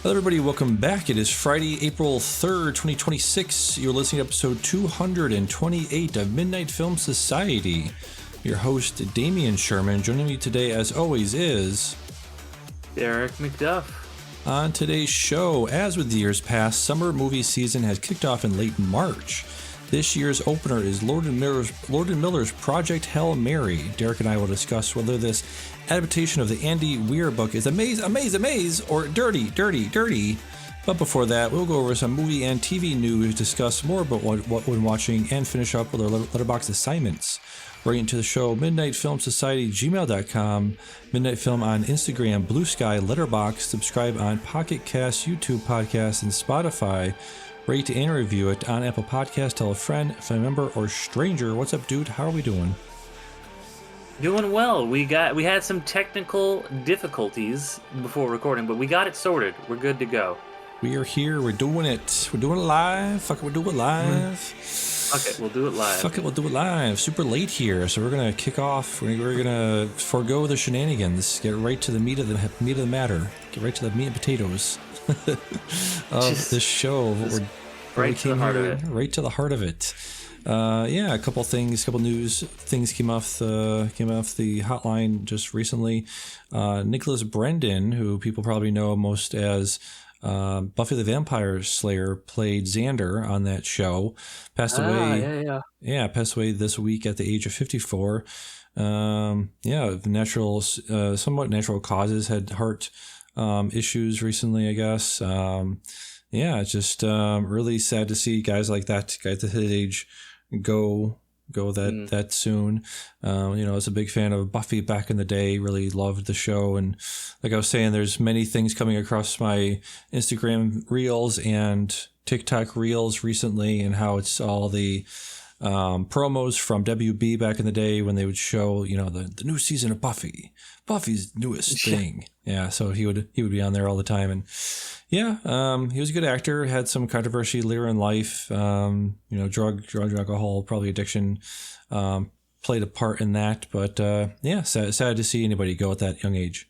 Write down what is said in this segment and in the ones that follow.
Hello everybody, welcome back. It is Friday, April 3rd, 2026. You're listening to episode 228 of Midnight Film Society. Your host, Damian Sherman. Joining me today, as always, is... Derick McDuff. On today's show, as with years past, summer movie season has kicked off in late March. This year's opener is Lord and Miller's Project Hail Mary. Derick and I will discuss whether this adaptation of the Andy Weir book is amaze, or dirty. But before that, we'll go over some movie and TV news, discuss more about what we're watching, and finish up with our Letterboxd assignments. Right into the show, midnightfilmsociety@gmail.com, Midnight Film on Instagram, Blue Sky, Letterboxd, subscribe on Pocket Cast, YouTube Podcasts, and Spotify. Rate and review it on Apple Podcasts. Tell a friend, family member, or stranger. What's up, dude? How are we doing? Doing well. We had some technical difficulties before recording, but we got it sorted. We're good to go. We are here. We're doing it. We're doing it live. Fuck it, we'll do it live. Fuck it, we'll do it live. Fuck it, we'll do it live. Super late here, so we're gonna kick off. We're gonna forego the shenanigans. Get right to the meat of the matter. Get right to the meat and potatoes of this show. Right to the heart of it. Right to the heart of it. A couple news things came off the hotline just recently. Nicholas Brendan, who people probably know most as Buffy the Vampire Slayer, played Xander on that show, passed away. Passed away this week at the age of 54. Somewhat natural causes. Had heart issues recently, I guess. It's just really sad to see guys like that, guys at his age, go that soon. I was a big fan of Buffy back in the day, really loved the show, and like I was saying, there's many things coming across my Instagram reels and TikTok reels recently, and how it's all the promos from WB back in the day when they would show, the new season of Buffy's newest thing. Yeah, so he would be on there all the time, and he was a good actor. Had some controversy later in life. Drug alcohol, probably addiction, played a part in that. But sad to see anybody go at that young age.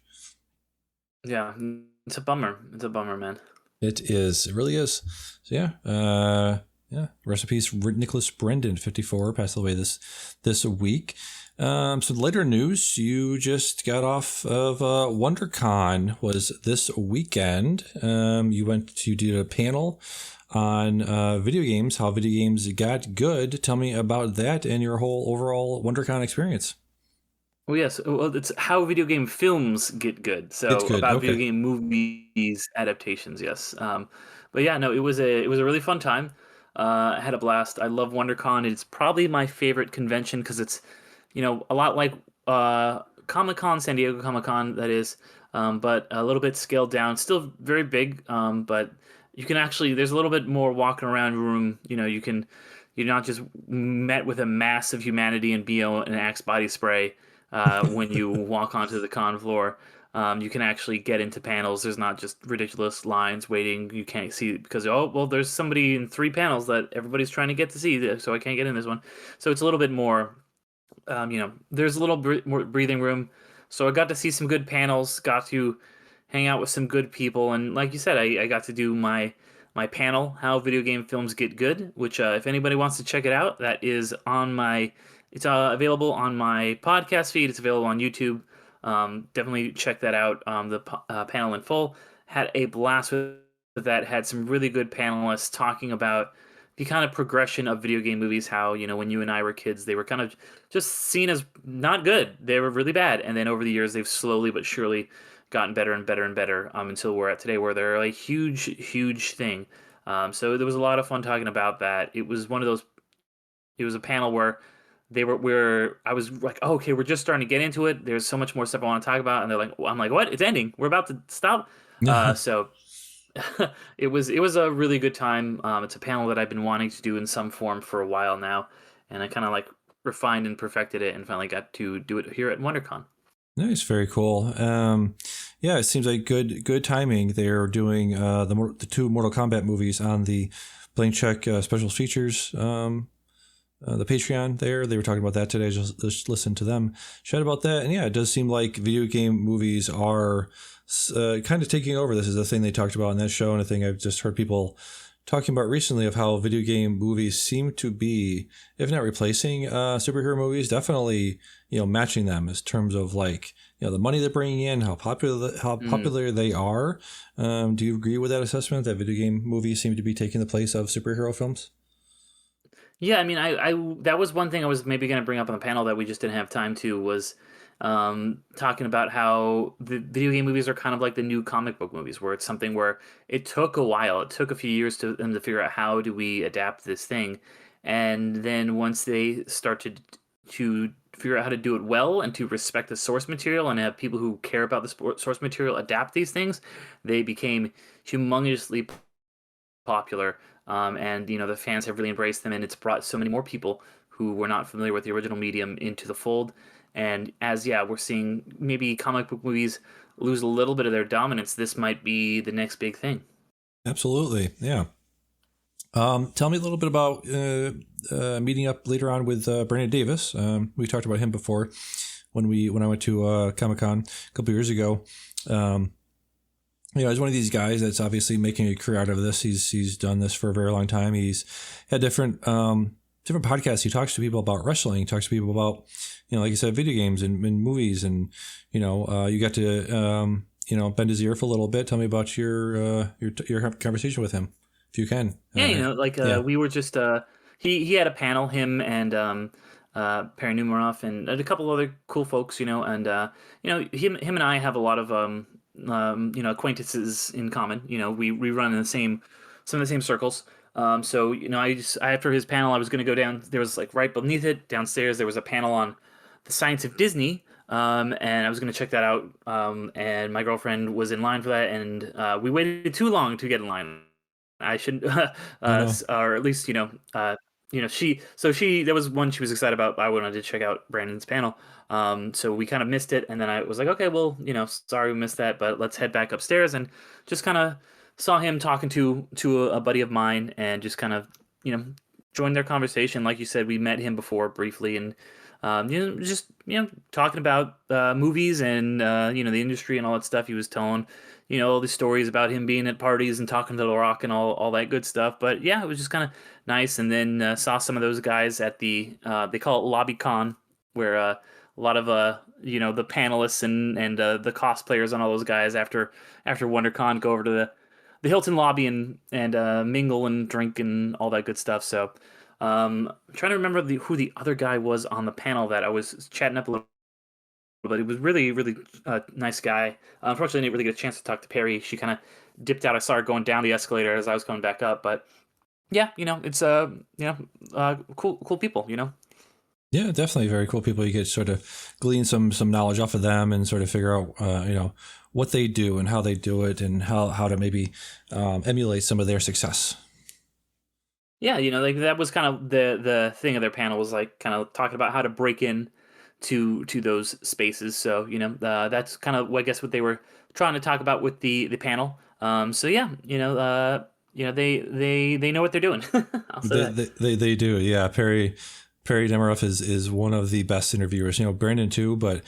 Yeah, it's a bummer. It's a bummer, man. It is. It really is. So rest in peace, Nicholas Brendan, 54, passed away this week. Some later news, you just got off of WonderCon, was this weekend. You did a panel on video games, how video games got good. Tell me about that and your whole overall WonderCon experience. Well, yes. Well, it's how video game films get good. So about video game movies adaptations, yes. It was a really fun time. I had a blast. I love WonderCon. It's probably my favorite convention because it's, a lot like Comic-Con, San Diego Comic-Con, that is, but a little bit scaled down. Still very big, but you can actually, there's a little bit more walking around room. You're not just met with a mass of humanity and BO and Axe body spray when you walk onto the con floor. You can actually get into panels. There's not just ridiculous lines waiting. You can't see because, there's somebody in 3 panels that everybody's trying to get to see, so I can't get in this one. So it's a little bit more, there's a little more breathing room. So I got to see some good panels, got to hang out with some good people. And like you said, I got to do my panel, How Video Game Films Get Good, which if anybody wants to check it out, that is it's available on my podcast feed. It's available on YouTube. Definitely check that out. The panel in full. Had a blast with that. Had some really good panelists talking about the kind of progression of video game movies. How, when you and I were kids, they were kind of just seen as not good. They were really bad. And then over the years, they've slowly but surely gotten better and better and better until we're at today, where they're a huge, huge thing. So there was a lot of fun talking about that. It was it was a panel where I was like, oh, okay, we're just starting to get into it. There's so much more stuff I want to talk about. And they're like, I'm like, what? It's ending. We're about to stop. So it was a really good time. It's a panel that I've been wanting to do in some form for a while now. And I kind of refined and perfected it and finally got to do it here at WonderCon. Nice. Very cool. It seems like good timing. They're doing the 2 Mortal Kombat movies on the Blank Check special features the Patreon there. They were talking about that today. Just listened to them chat about that. And yeah, it does seem like video game movies are kind of taking over. This is the thing they talked about in that show, and a thing I've just heard people talking about recently of how video game movies seem to be, if not replacing superhero movies, definitely, matching them in terms of like, the money they're bringing in, how popular they are. Do you agree with that assessment that video game movies seem to be taking the place of superhero films? Yeah, I mean, I that was one thing I was maybe going to bring up on the panel that we just didn't have time to, was talking about how the video game movies are kind of like the new comic book movies, where it's something where it took a while, it took a few years to them to figure out how do we adapt this thing, and then once they started to figure out how to do it well and to respect the source material and have people who care about the source material adapt these things, they became humongously popular, and the fans have really embraced them, and it's brought so many more people who were not familiar with the original medium into the fold. And as we're seeing maybe comic book movies lose a little bit of their dominance, this might be the next big thing. Absolutely, yeah. Tell me a little bit about meeting up later on with Brandon Davis. We talked about him before when I went to Comic-Con a couple years ago. He's one of these guys that's obviously making a career out of this. He's done this for a very long time. He's had different podcasts. He talks to people about wrestling. He talks to people about, like you said, video games and movies. And, you got to, bend his ear for a little bit. Tell me about your conversation with him, if you can. Yeah, we were just, he had a panel, him and Perry Numeroff and a couple other cool folks, and, him and I have a lot of, acquaintances in common. We run in some of the same circles. So after his panel, I was going to go down. There was like right beneath it downstairs, there was a panel on the science of Disney. And I was going to check that out. And my girlfriend was in line for that, and we waited too long to get in line. I shouldn't, or at least, she, that was one she was excited about. I wanted to check out Brandon's panel. So we kind of missed it. And then I was like, okay, well, sorry we missed that, but let's head back upstairs, and just kind of saw him talking to a buddy of mine, and just kind of, joined their conversation. Like you said, we met him before briefly, and, just, talking about, movies and, the industry and all that stuff. He was telling, all the stories about him being at parties and talking to The Rock and all that good stuff. But yeah, it was just kind of nice. And then saw some of those guys at the they call it LobbyCon, where a lot of the panelists and the cosplayers and all those guys after WonderCon go over to the Hilton lobby and mingle and drink and all that good stuff. So I'm trying to remember who the other guy was on the panel that I was chatting up a little. But he was really, really nice guy. Unfortunately, I didn't really get a chance to talk to Perry. She kind of dipped out. I saw her going down the escalator as I was coming back up. But yeah, it's cool people. Yeah, definitely very cool people. You get sort of glean some knowledge off of them and sort of figure out what they do and how they do it, and how to maybe emulate some of their success. Yeah, like that was kind of the thing of their panel, was like kind of talking about how to break in to those spaces. So that's kind of I guess what they were trying to talk about with the panel. So yeah, they know what they're doing. They do. Yeah, Perry Nemiroff is one of the best interviewers. Brandon too, but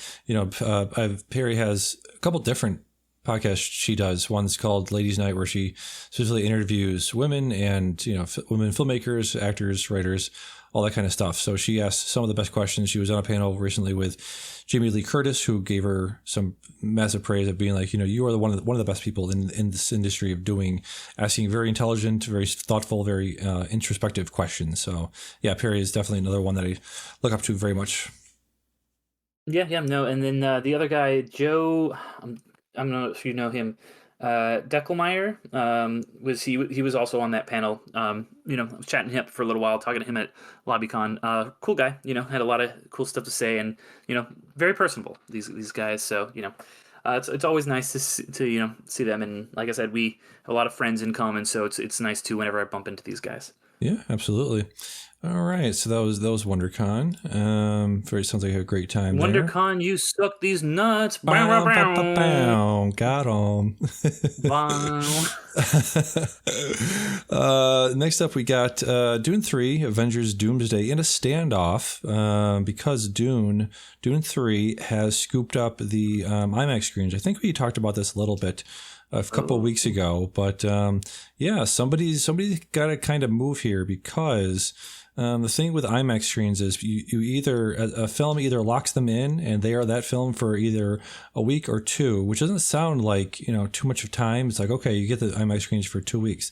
Perry has a couple different podcasts she does. One's called Ladies Night, where she specifically interviews women and women filmmakers, actors, writers, all that kind of stuff. So she asked some of the best questions. She was on a panel recently with Jamie Lee Curtis, who gave her some massive praise of being like, you are one of the best people in this industry of asking very intelligent, very thoughtful, very introspective questions. So yeah, Perry is definitely another one that I look up to very much. Yeah, no. And then the other guy, Joe, I don't know if you know him. Deckelmeyer, he was also on that panel. I was chatting him up for a little while, talking to him at LobbyCon. Cool guy, had a lot of cool stuff to say, and very personable. These guys, so it's always nice to see them. And like I said, we have a lot of friends in common, so it's nice too whenever I bump into these guys. Yeah, absolutely. All right, so that was WonderCon. Very sounds like a great time there. WonderCon, you suck these nuts. Bow, bow, Bow, bow, bow, bow. bow. Got 'em. Wow. Next up, we got Dune 3, Avengers Doomsday in a standoff because Dune 3 has scooped up the IMAX screens. I think we talked about this a little bit a couple of weeks ago, but yeah, somebody's got to kind of move here because the thing with IMAX screens is you either a film either locks them in and they are that film for either a week or two, which doesn't sound like too much of time. It's like, okay, you get the IMAX screens for 2 weeks,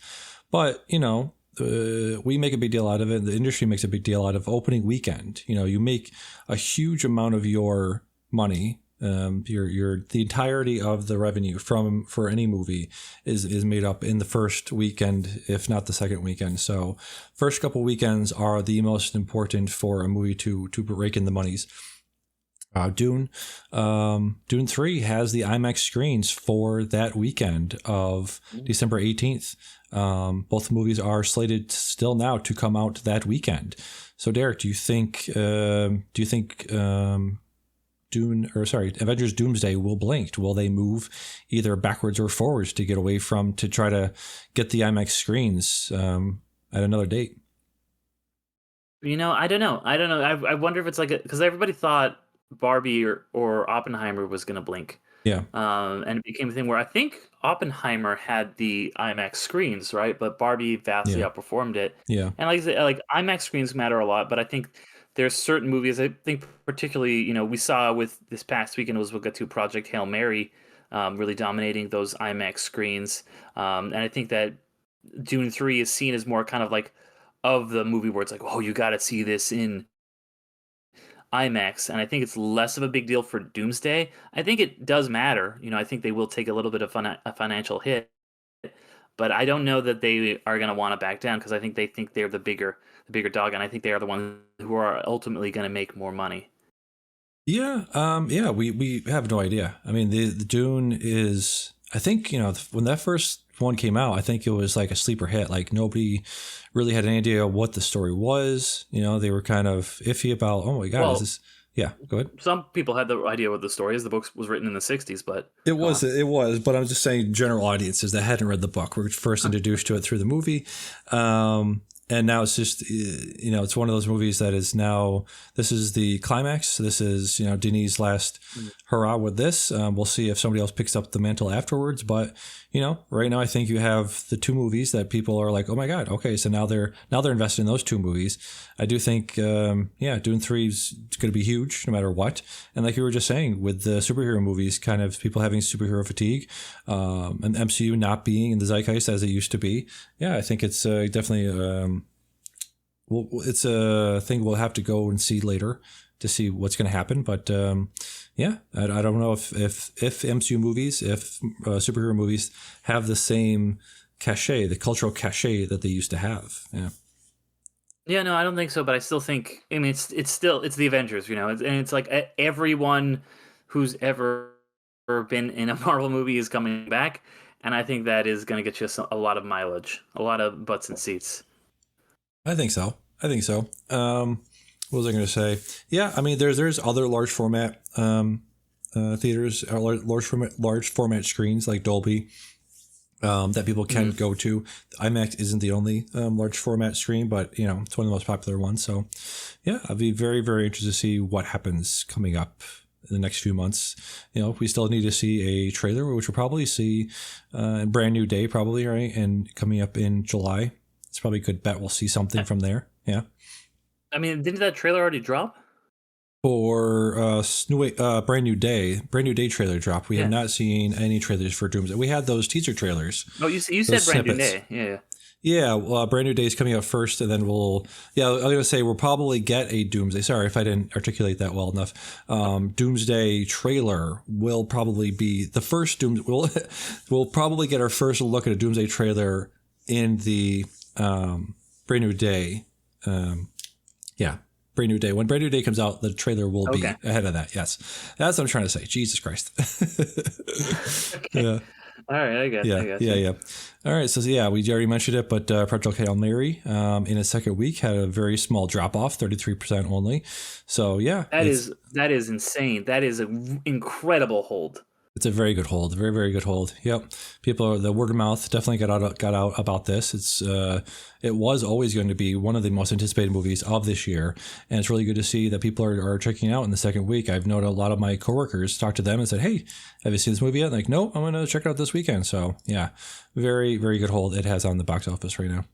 but we make a big deal out of it. The industry makes a big deal out of opening weekend. You make a huge amount of your money. The entirety of the revenue for any movie is made up in the first weekend, if not the second weekend. So first couple weekends are the most important for a movie to rake in the monies. Dune 3 has the IMAX screens for that weekend of December 18th. Both movies are slated still now to come out that weekend. So Derick, do you think Avengers Doomsday will blink? Will they move either backwards or forwards to try to get the IMAX screens at another date? I don't know. I wonder if it's like because everybody thought Barbie or Oppenheimer was going to blink. Yeah. And it became a thing where I think Oppenheimer had the IMAX screens, right? But Barbie vastly outperformed it. Yeah. And like I said, like IMAX screens matter a lot, but I think there's certain movies, I think particularly, we saw with this past weekend was we'll get to Project Hail Mary, really dominating those IMAX screens. And I think that Dune 3 is seen as more kind of like of the movie where it's like, oh, you got to see this in IMAX, and I think it's less of a big deal for Doomsday. I think it does matter. I think they will take a little bit of a financial hit, but I don't know that they are going to want to back down because I think they think they're the bigger dog, and I think they are the ones who are ultimately going to make more money. Yeah. Yeah. We have no idea. I mean, the Dune is. I think when that first one came out, I think it was like a sleeper hit. Like nobody really had any idea what the story was. They were kind of iffy about. Oh my God, is this? Yeah, go ahead. Some people had the idea what the story is. The book was written in the 60s, but it was. But I'm just saying, general audiences that hadn't read the book were first introduced to it through the movie. And now it's just, it's one of those movies that is now, this is the climax. This is, Denis' last hurrah with this. We'll see if somebody else picks up the mantle afterwards. But, right now I think you have the two movies that people are like, oh my God, okay. So now they're invested in those two movies. I do think, Dune 3 is going to be huge no matter what. And like you were just saying, with the superhero movies, kind of people having superhero fatigue, and MCU not being in the zeitgeist as it used to be. Yeah, I think it's definitely, it's a thing we'll have to go and see later to see what's going to happen. But yeah, I don't know if MCU movies, if superhero movies have the same cachet, the cultural cachet that they used to have. Yeah. Yeah, no, I don't think so. But I still think, I mean, it's the Avengers, and it's like everyone who's ever been in a Marvel movie is coming back, and I think that is going to get you a lot of mileage, a lot of butts and seats. I think so. What was I going to say? Yeah, I mean, there's other large format theaters, large format screens like Dolby that people can go to. IMAX isn't the only large format screen, but it's one of the most popular ones. So yeah, I'd be very, very interested to see what happens coming up in the next few months. We still need to see a trailer, which we'll probably see a Brand New Day, probably, right? And coming up in July. It's probably a good bet we'll see something from there. Yeah. I mean, didn't that trailer already drop? For Brand New Day trailer drop. We have not seen any trailers for Doomsday. We had those teaser trailers. Oh, you said Brand New Day. Yeah. Yeah, well, Brand New Day is coming out first, and then I was going to say we'll probably get a Doomsday. Sorry if I didn't articulate that well enough. Doomsday trailer will probably be the first We'll probably get our first look at a Doomsday trailer in the Brand New Day. Brand New Day. When Brand New Day comes out, the trailer will be ahead of that. Yes, that's what I'm trying to say. Jesus Christ. Okay. All right, I got you. Yeah. All right, so yeah, we already mentioned it, but Project Hail Mary in its second week had a very small drop off, 33% only. So yeah, That is insane. That is an incredible hold. it's a very good hold, very very good hold. Yep, the word of mouth definitely got out about this. It was always going to be one of the most anticipated movies of this year, and it's really good to see that people are checking it out in the second week. I've noted a lot of my coworkers talked to them and said, "Hey, have you seen this movie yet?" Like, "No, I'm going to check it out this weekend." So yeah, very very good hold it has on the box office right now.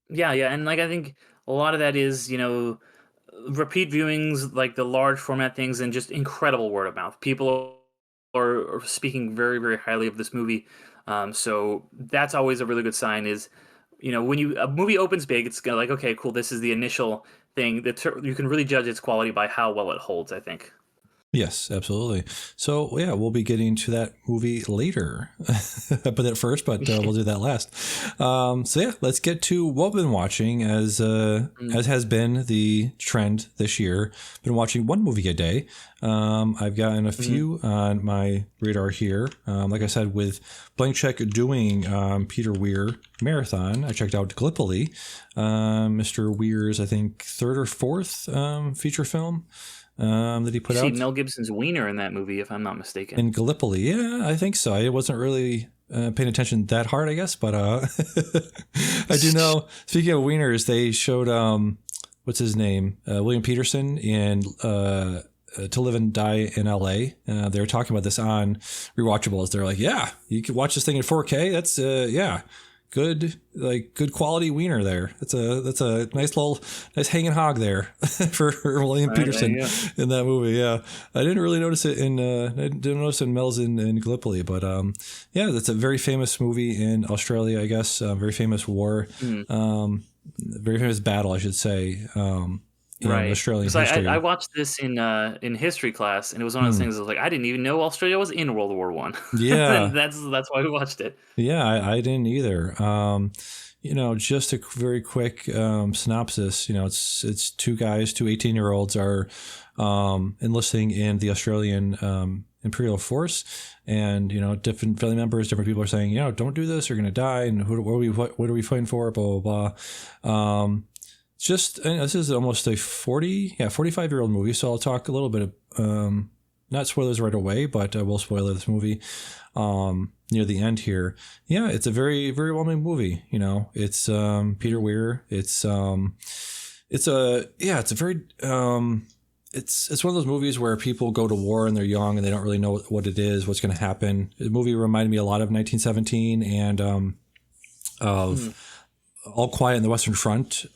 Yeah, yeah, and like I think a lot of that is, repeat viewings, like the large format things, and just incredible word of mouth. People are speaking very, very highly of this movie. So that's always a really good sign. Is when a movie opens big, it's gonna like, okay, cool. This is the initial thing that you can really judge its quality by how well it holds, I think. Yes, absolutely. So yeah, we'll be getting to that movie later. I put that first, but we'll do that last. So yeah, let's get to what we've been watching as has been the trend this year. Been watching one movie a day. I've gotten a few on my radar here. Like I said, with Blank Check doing Peter Weir marathon, I checked out Gallipoli, Mr. Weir's I think third or fourth feature film. That he put out. Mel Gibson's wiener in that movie, if I'm not mistaken. In Gallipoli, yeah, I think so. I wasn't really paying attention that hard, I guess, but I do know. Speaking of wieners, they showed what's his name, William Peterson in To Live and Die in L.A. They were talking about this on Rewatchables. They're like, yeah, you can watch this thing in 4K. That's yeah. Good quality wiener there. That's a nice hanging hog there for William Peterson in that movie. Yeah, I didn't really notice it in Mel's in Gallipoli, but yeah, that's a very famous movie in Australia, I guess. Very famous war, very famous battle, I should say. Right. Australian history. history. I watched this in history class, and it was one of those things. I was like, I didn't even know Australia was in World War One. Yeah, that's why we watched it. Yeah, I didn't either. Just a very quick synopsis. It's two guys, two 18-year-olds are enlisting in the Australian Imperial Force, and different family members, different people are saying, don't do this, you're gonna die, and what are we fighting for? Blah blah blah. This is almost a 45-year-old movie, so I'll talk a little bit of not spoilers right away, but I will spoil this movie near the end here. Yeah, it's a very, very well-made movie. It's Peter Weir. It's one of those movies where people go to war and they're young and they don't really know what it is, what's going to happen. The movie reminded me a lot of 1917 and of All Quiet on the Western Front.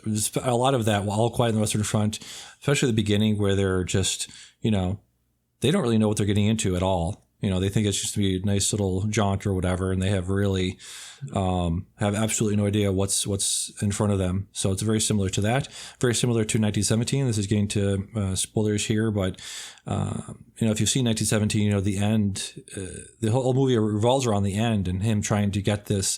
A lot of that, All Quiet on the Western Front, especially the beginning where they're just, they don't really know what they're getting into at all. They think it's just to be a nice little jaunt or whatever, and they have really have absolutely no idea what's in front of them. So it's very similar to that. Very similar to 1917. This is getting to spoilers here, but if you've seen 1917, the end, the whole movie revolves around the end and him trying to get this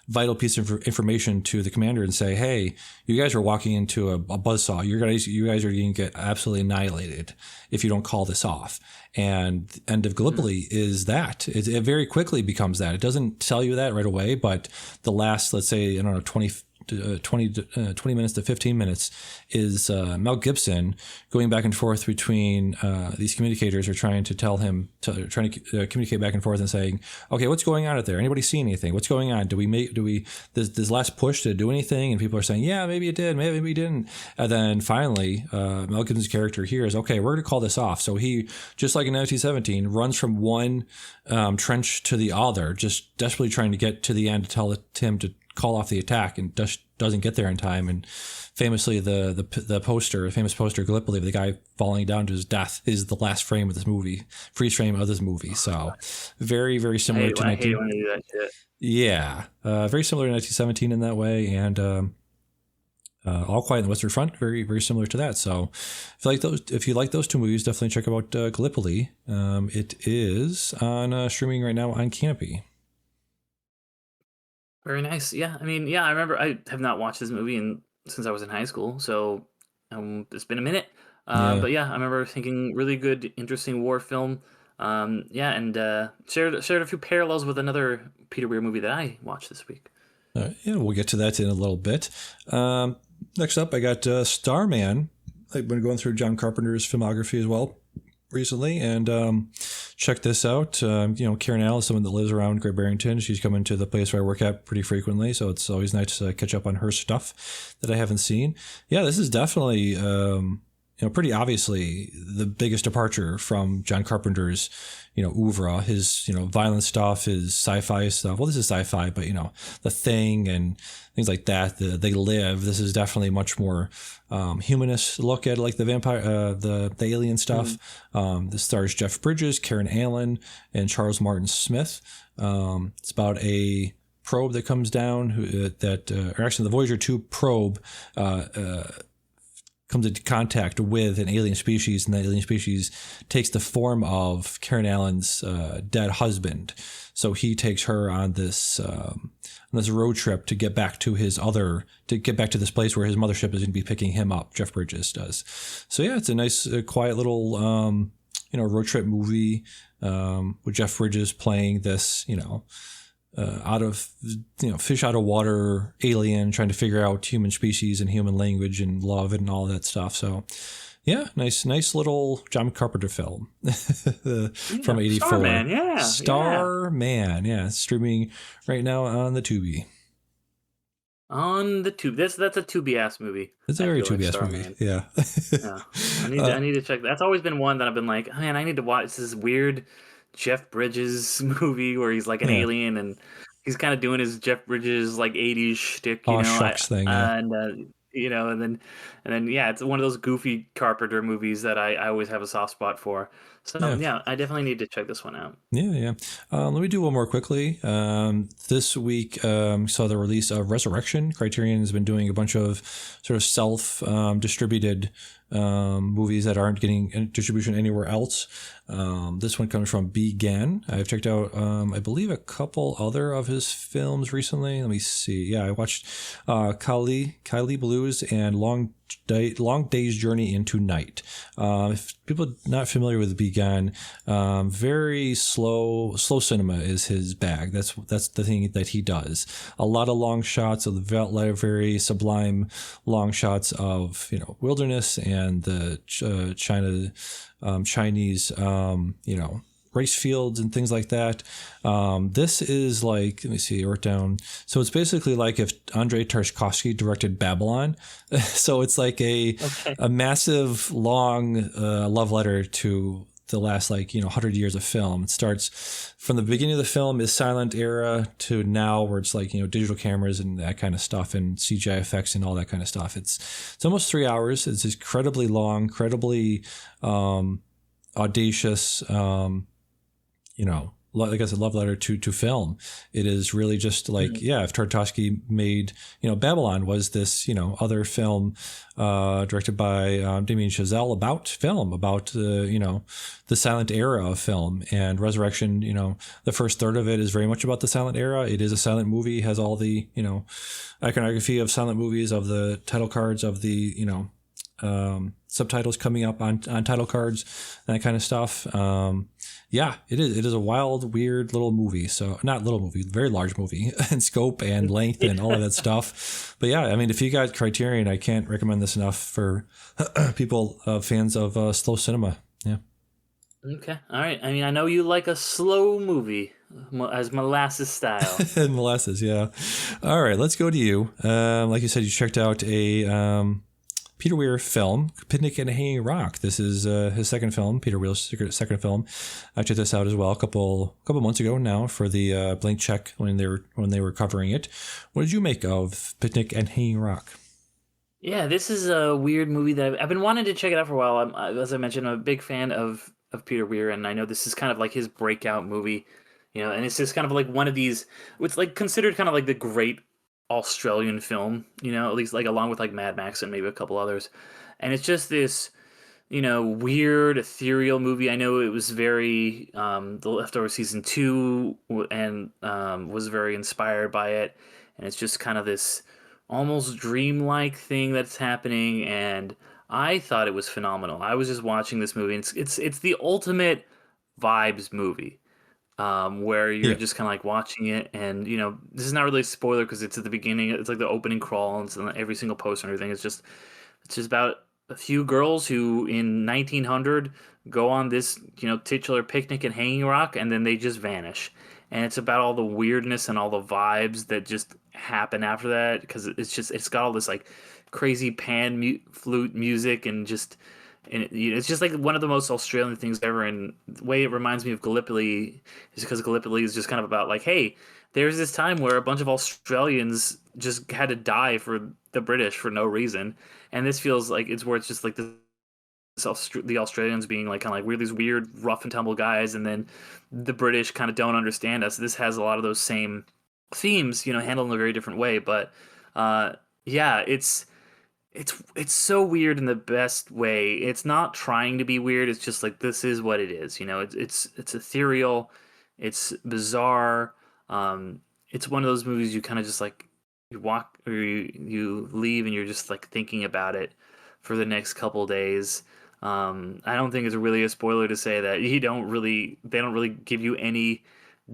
vital piece of information to the commander and say, hey, you guys are walking into a buzzsaw. You guys are going to get absolutely annihilated if you don't call this off. And end of Gallipoli is that. It very quickly becomes that. It doesn't tell you that right away, but the last, let's say, 20 minutes to 15 minutes is Mel Gibson going back and forth between these communicators are trying to communicate back and forth and saying, okay, what's going on out there? Anybody see anything? What's going on? This last push, did it do anything? And people are saying, yeah, maybe it did, maybe we didn't. And then finally, Mel Gibson's character here is, okay, we're going to call this off. So he, just like in 1917, runs from one trench to the other, just desperately trying to get to the end to tell him to call off the attack, and doesn't get there in time. And famously, the famous poster Gallipoli of the guy falling down to his death is the last frame of this movie, freeze frame of this movie. So very, very similar to 19. When they do that shit. Yeah, very similar to 1917 in that way, and All Quiet on the Western Front, very, very similar to that. So if you like those two movies, definitely check out Gallipoli. It is on streaming right now on Canopy. Very nice. Yeah, I mean, I remember I have not watched this movie since I was in high school, so it's been a minute. But yeah, I remember thinking really good, interesting war film. Yeah, and shared a few parallels with another Peter Weir movie that I watched this week. Yeah, we'll get to that in a little bit. Next up, I got Starman. I've been going through John Carpenter's filmography as well recently, and check this out. Karen Allen is someone that lives around Great Barrington. She's coming to the place where I work at pretty frequently, so it's always nice to catch up on her stuff that I haven't seen. Yeah, this is definitely pretty obviously the biggest departure from John Carpenter's oeuvre. His violent stuff, his sci-fi stuff. Well, this is sci-fi, but The Thing and things like that. They Live. This is definitely much more humanist look at like the vampire, the alien stuff. This stars Jeff Bridges, Karen Allen, and Charles Martin Smith. It's about a probe that comes down or actually the Voyager 2 probe comes into contact with an alien species, and that alien species takes the form of Karen Allen's dead husband. So he takes her on this road trip to get back to to this place where his mothership is going to be picking him up. Jeff Bridges does. So yeah, it's a nice, quiet little road trip movie with Jeff Bridges playing this out of fish out of water alien trying to figure out human species and human language and love and all that stuff. So yeah, nice little John Carpenter film from '84. Starman, yeah, streaming right now on the Tubi. On the Tubi, that's a Tubi ass movie. It's a very Tubi ass movie. Yeah. I need to check. That's always been one that I've been like, man, I need to watch this weird Jeff Bridges movie where he's like an alien and he's kind of doing his Jeff Bridges like 80s shtick, shucks thing, yeah. And then yeah, it's one of those goofy Carpenter movies that I always have a soft spot for. So yeah, I definitely need to check this one out. Yeah. Let me do one more quickly. This week saw the release of Resurrection. Criterion has been doing a bunch of sort of self-distributed movies that aren't getting distribution anywhere else. This one comes from Began. I've checked out, I believe, a couple other of his films recently. Let me see. Yeah, I watched Kylie Blues and Long Day's Journey into Night. If people are not familiar with Began, very slow cinema is his bag. That's the thing that he does. A lot of long shots of the very sublime long shots of wilderness and the Chinese rice fields and things like that. This is like, let me see, I wrote down. So it's basically like if Andrei Tarkovsky directed Babylon. So it's like a massive, long love letter to the last 100 years of film. It starts from the beginning of the film is silent era to now where it's like, digital cameras and that kind of stuff and CGI effects and all that kind of stuff. It's almost 3 hours. It's incredibly long, incredibly audacious, like I said, love letter to film. It is really just like, if Tarkovsky made, Babylon was this, other film directed by Damien Chazelle about film, about the silent era of film. And Resurrection, the first third of it is very much about the silent era. It is a silent movie, has all the, iconography of silent movies, of the title cards, of the, subtitles coming up on title cards, that kind of stuff. It is a wild, weird little movie. So not little movie, very large movie in scope and length and all of that stuff. But yeah, I mean, if you got Criterion, I can't recommend this enough for people, fans of slow cinema. Yeah. Okay. All right. I mean, I know you like a slow movie as molasses style. Molasses. Yeah. All right. Let's go to you. Like you said, you checked out a, Peter Weir film, Picnic and a Hanging Rock. This is his second film, Peter Weir's second film. I checked this out as well a couple months ago now for the Blank Check when they were covering it. What did you make of Picnic and Hanging Rock? Yeah, this is a weird movie that I've been wanting to check it out for a while. As I mentioned, I'm a big fan of Peter Weir, and I know this is kind of like his breakout movie, and it's just kind of like one of these. It's like considered kind of like the great Australian film, at least like along with like Mad Max and maybe a couple others. And it's just this, weird ethereal movie. I know it was very, The Leftover season 2 and was very inspired by it. And it's just kind of this almost dreamlike thing that's happening. And I thought it was phenomenal. I was just watching this movie. And it's the ultimate vibes movie, where you're Yeah. just kind of like watching it, and this is not really a spoiler because it's at the beginning. It's like the opening crawl, and it's on every single post and everything. It's just about a few girls who in 1900 go on this titular picnic in Hanging Rock, and then they just vanish. And it's about all the weirdness and all the vibes that just happen after that, because it's got all this like crazy flute music, and it's just like one of the most Australian things ever. And the way it reminds me of Gallipoli is because Gallipoli is just kind of about like, hey, there's this time where a bunch of Australians just had to die for the British for no reason, and this feels like it's where it's just like the Australians being like kind of like we're these weird rough and tumble guys, and then the British kind of don't understand us. This has a lot of those same themes, handled in a very different way, but yeah, it's so weird in the best way. It's not trying to be weird. It's just like this is what it is. It's ethereal, it's bizarre. It's one of those movies you kind of just like you walk or you leave and you're just like thinking about it for the next couple days. I don't think it's really a spoiler to say that they don't really give you any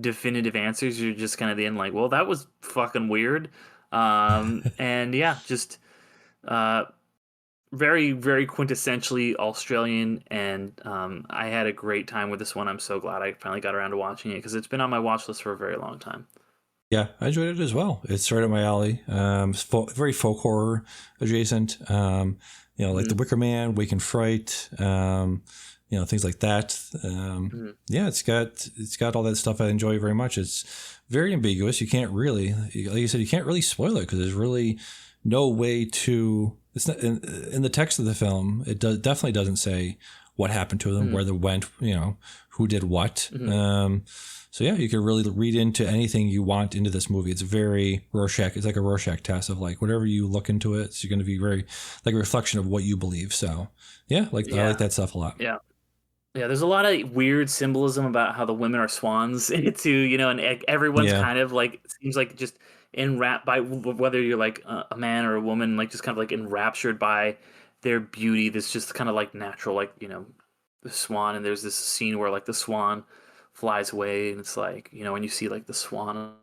definitive answers. You're just kind of in like, well, that was fucking weird. And yeah, just uh, very, very quintessentially Australian, and I had a great time with this one. I'm so glad I finally got around to watching it because it's been on my watch list for a very long time. Yeah, I enjoyed it as well. It's right up my alley. It's very folk horror adjacent. Like The Wicker Man, Wake and Fright. Things like that. Yeah, it's got all that stuff I enjoy very much. It's very ambiguous. You can't really, like you said, you can't really spoil it because there's really no way to. It's not in the text of the film. It definitely doesn't say what happened to them, where they went, who did what. So yeah, you can really read into anything you want into this movie. It's very Rorschach. It's like a Rorschach test of like whatever you look into it, it's going to be very like a reflection of what you believe. So yeah, I like that stuff a lot. Yeah. Yeah, there's a lot of weird symbolism about how the women are swans too, and everyone's kind of like seems like just enwrapped by whether you're like a man or a woman, like just kind of like enraptured by their beauty. That's just kind of like natural, like the swan. And there's this scene where like the swan flies away, and it's like when you see like the swan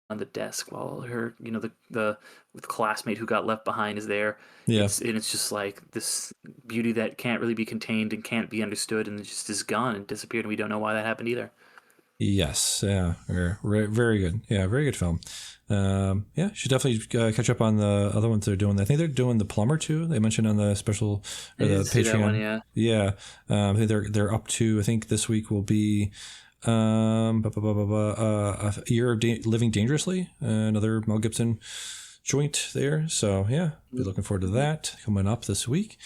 on the desk while her the classmate who got left behind is there. It's just like this beauty that can't really be contained and can't be understood, and it just is gone and disappeared, and we don't know why that happened either. Yes, yeah, very good. Yeah, very good film. Yeah, should definitely catch up on the other ones they're doing. I think they're doing The Plumber too. They mentioned on the special or the Patreon. One, yeah. I think they're up to. I think this week will be a Year of Living Dangerously, another Mel Gibson joint there. So yeah, be looking forward to that coming up this week.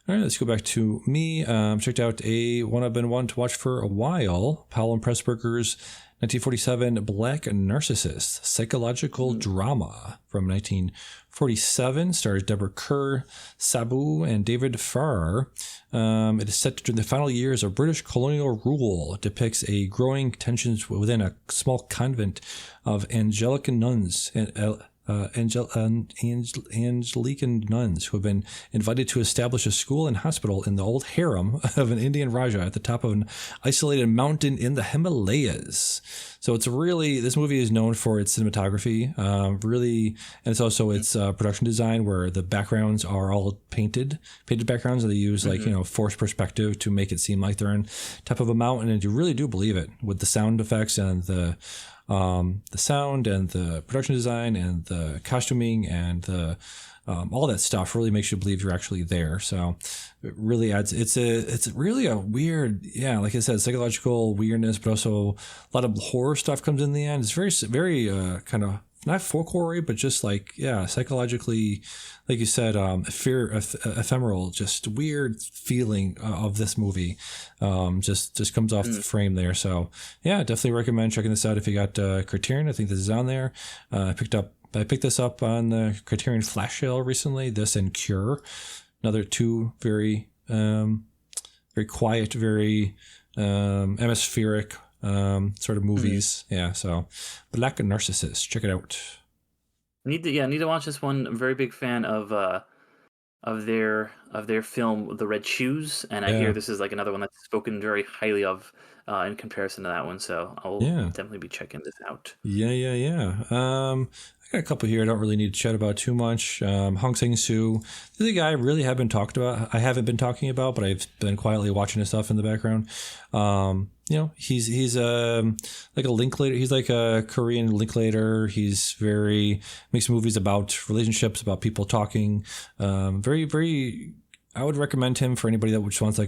All right, let's go back to me. Checked out one I've been wanting to watch for a while, Powell and Pressburger's 1947 Black Narcissist, psychological drama from 1947. Stars Deborah Kerr, Sabu, and David Farrar. It is set during the final years of British colonial rule. It depicts a growing tensions within a small convent of Anglican nuns. Anglican nuns who have been invited to establish a school and hospital in the old harem of an Indian Raja at the top of an isolated mountain in the Himalayas. So it's really, this movie is known for its cinematography, really, and it's also its production design where the backgrounds are all painted backgrounds, and they use forced perspective to make it seem like they're on top of a mountain, and you really do believe it with the sound effects and the sound and the production design and the costuming and the all that stuff really makes you believe you're actually there. So it really adds. It's really a weird, like I said, psychological weirdness, but also a lot of horror stuff comes in the end. It's very kind of not folk horror, but just like psychologically, like you said, ephemeral, just weird feeling of this movie. Just comes off the frame there. So yeah, definitely recommend checking this out if you got Criterion. I think this is on there. I picked this up on the Criterion Flash Sale recently. This and Cure, another two very quiet, very atmospheric sort of movies. Yeah, so Black Narcissist, check it out. Need to watch this one. I'm a very big fan of their film The Red Shoes, and I hear this is like another one that's spoken very highly of in comparison to that one. So I'll Yeah. definitely be checking this out. Yeah. I got a couple here I don't really need to chat about too much. Hong Sang-soo, this is a guy I really have been talked about. I haven't been talking about, but I've been quietly watching his stuff in the background. He's like a Linklater. He's like a Korean Linklater. He's makes movies about relationships, about people talking. Very. I would recommend him for anybody that just wants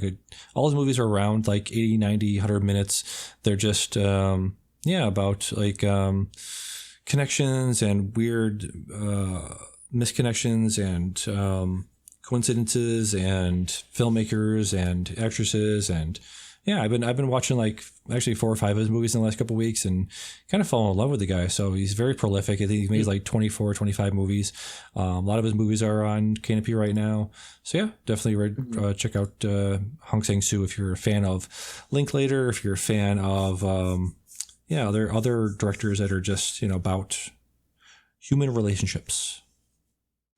all his movies are around like 80, 90, 100 minutes. They're just, about connections and weird misconnections and coincidences and filmmakers and actresses. And yeah, I've been watching like actually 4 or 5 of his movies in the last couple of weeks and kind of fallen in love with the guy. So he's very prolific. I think he made like 24, 25 movies. A lot of his movies are on Canopy right now. So yeah, definitely check out Hong Sang-soo if you're a fan of Linklater, if you're a fan of there are other directors that are just about human relationships.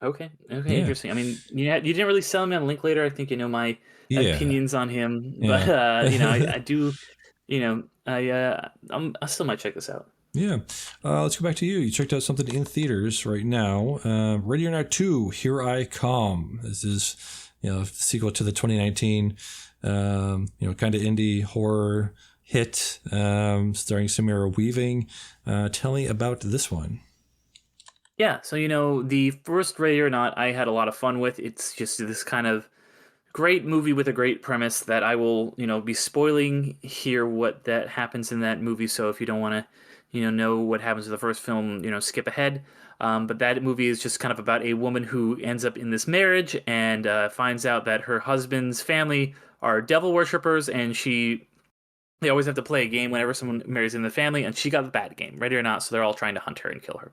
Okay, interesting. I mean, you didn't really sell me on Linklater. I think my opinions on him, but I do, I still might check this out. Yeah, let's go back to you. You checked out something in theaters right now. Ready or Not 2, Here I Come. This is sequel to the 2019 kind of indie horror hit starring Samara Weaving. Tell me about this one. Yeah, so the first Ready or Not I had a lot of fun with. It's just this kind of great movie with a great premise that I will be spoiling here what that happens in that movie. So if you don't want to know what happens in the first film, skip ahead. But that movie is just kind of about a woman who ends up in this marriage and finds out that her husband's family are devil worshippers, and they always have to play a game whenever someone marries in the family, and she got the bad game, Ready or Not, so they're all trying to hunt her and kill her.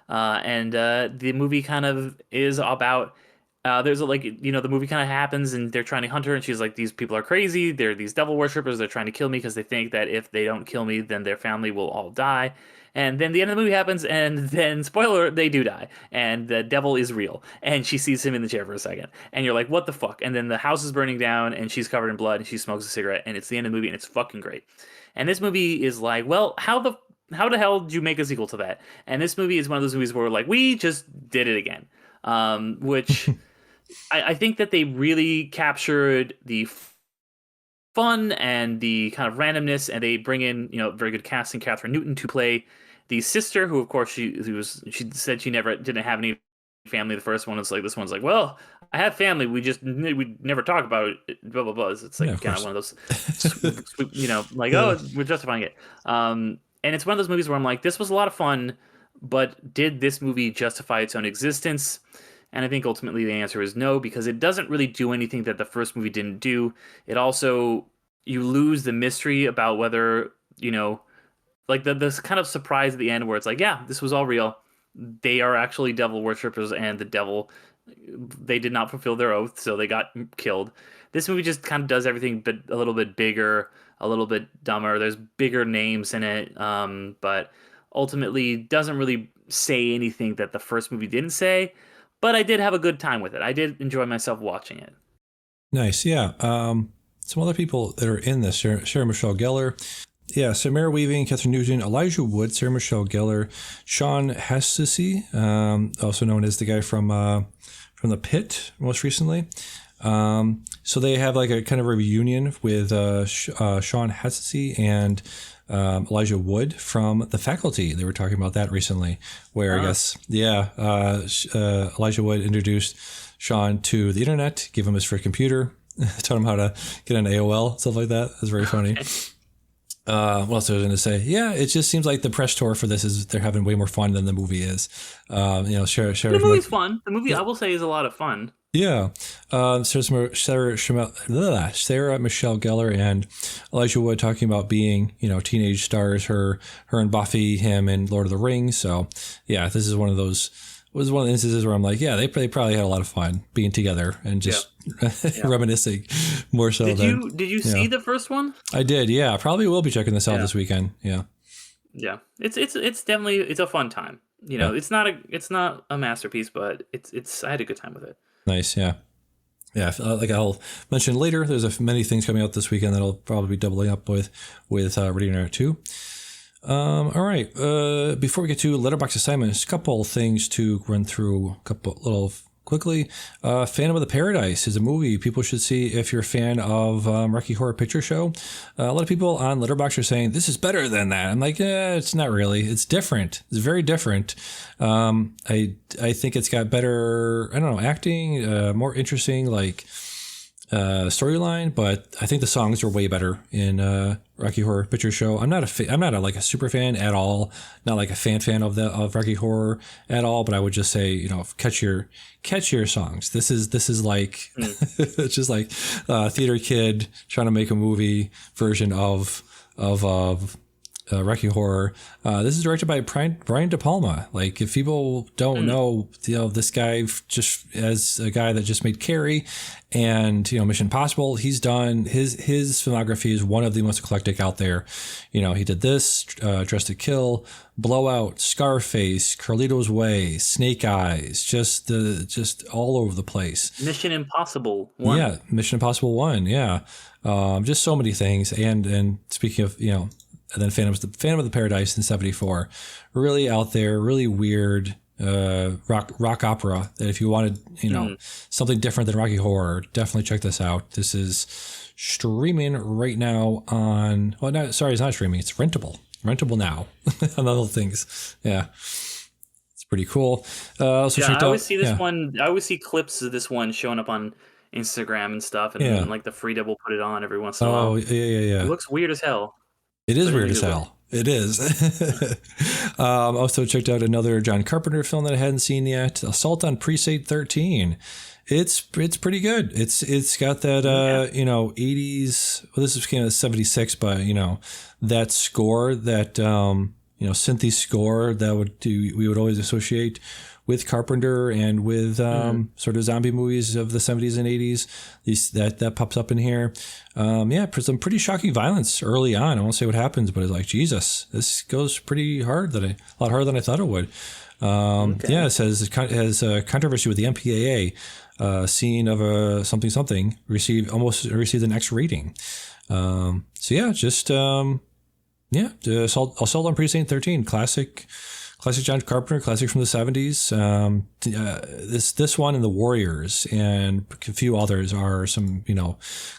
The movie kind of is about the movie kind of happens and they're trying to hunt her, and she's like, these people are crazy, they're these devil worshippers, they're trying to kill me because they think that if they don't kill me then their family will all die. And then the end of the movie happens, and then spoiler, they do die, and the devil is real, and she sees him in the chair for a second, and you're like, what the fuck? And then the house is burning down and she's covered in blood and she smokes a cigarette, and it's the end of the movie, and it's fucking great. And this movie is like, well, how the hell did you make a sequel to that? And this movie is one of those movies where we're like, we just did it again. Which I think that they really captured the fun and the kind of randomness, and they bring in very good casting, Catherine Newton to play the sister, who of course she said she didn't have any family. The first one is like, this one's like, well, I have family, we never talk about it, blah blah blah. It's like kind of one of those we're justifying it. And it's one of those movies where I'm like, this was a lot of fun, but did this movie justify its own existence? And I think ultimately the answer is no, because it doesn't really do anything that the first movie didn't do. It also, you lose the mystery about whether, like this kind of surprise at the end where it's like, yeah, this was all real. They are actually devil worshippers, and the devil, they did not fulfill their oath, so they got killed. This movie just kind of does everything but a little bit bigger, a little bit dumber. There's bigger names in it, but ultimately doesn't really say anything that the first movie didn't say. But I did have a good time with it. I did enjoy myself watching it. Nice, yeah. Some other people that are in this: Sarah Michelle Gellar, Samara Weaving, Catherine Newton, Elijah Wood, Sarah Michelle Gellar, Sean Hastisi, also known as the guy from The Pit, most recently. So they have like a kind of a reunion with Sean Hastisi and Elijah Wood from The Faculty. They were talking about that recently, where I guess, Elijah Wood introduced Sean to the internet, gave him his free computer, taught him how to get an AOL, stuff like that. That's very funny. What else I was going to say? Yeah, it just seems like the press tour for this is they're having way more fun than the movie is. The movie's fun. The movie, I will say, is a lot of fun. Yeah. Sarah Michelle Gellar and Elijah Wood talking about being, teenage stars, her and Buffy, him and Lord of the Rings. So yeah, this is one of the instances where I'm like, yeah, they probably had a lot of fun being together and just reminiscing more so. Did you see the first one? I did. Yeah. Probably will be checking this out this weekend. Yeah. Yeah. It's definitely, it's a fun time. It's not a masterpiece, but it's I had a good time with it. Nice, yeah. Yeah, like I'll mention later, there's many things coming out this weekend that I'll probably be doubling up with Ready or Not 2. All right. Before we get to Letterboxd assignments, a couple things to run through. A couple little quickly. Phantom of the Paradise is a movie people should see if you're a fan of Rocky Horror Picture Show. A lot of people on Letterboxd are saying this is better than that. I'm like, it's not really. It's different. It's very different. I think it's got better, I don't know, acting, more interesting, like storyline, but I think the songs are way better in Rocky Horror Picture Show. I'm not like a super fan at all, not like a fan of Rocky Horror at all. But I would just say, catch your songs. This is like it's just like a theater kid trying to make a movie version of Rocky Horror. This is directed by Brian De Palma. Like, if people don't know, this guy just as a guy that just made Carrie and Mission Impossible, he's done his filmography is one of the most eclectic out there. He did this, Dressed to Kill, Blowout, Scarface, Carlito's Way, Snake Eyes, just all over the place. Mission Impossible 1. Yeah, Mission Impossible 1. Yeah, just so many things. And speaking of and then Phantom of the Paradise in '74, really out there, really weird rock opera. That if you wanted, something different than Rocky Horror, definitely check this out. This is streaming right now on. Well, no, sorry, it's not streaming. It's rentable now on other things. Yeah, it's pretty cool. Also, I always see this one. I always see clips of this one showing up on Instagram and stuff, and like the Free Double put it on every once in a while. Oh, yeah. It looks weird as hell. It is weird as hell. It is. Also checked out another John Carpenter film that I hadn't seen yet, Assault on Precinct 13. It's pretty good. It's got that 80s. Well, this came out 76, but that score, that synthy score that we would always associate with Carpenter and with sort of zombie movies of the 70s and 80s. That pops up in here. Some pretty shocking violence early on. I won't say what happens, but it's like, Jesus, this goes pretty hard, a lot harder than I thought it would. It says it has a controversy with the MPAA. Scene of a something received an X rating. Assault on Precinct 13, classic John Carpenter, classic from the 70s. This one and The Warriors and a few others are some,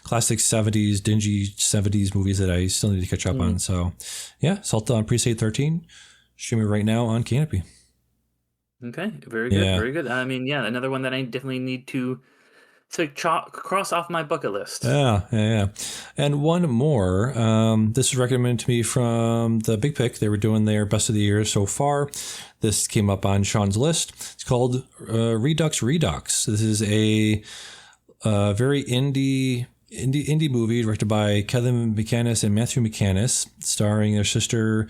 classic 70s, dingy 70s movies that I still need to catch up on. So, Assault on Precinct 13, streaming right now on Canopy. Okay, very good, very good. I mean, another one that I definitely need to cross off my bucket list. Yeah. And one more. This was recommended to me from the Big Pick. They were doing their best of the year so far. This came up on Sean's list. It's called Redux. This is a very indie movie directed by Kevin McCannis and Matthew McCannis, starring their sister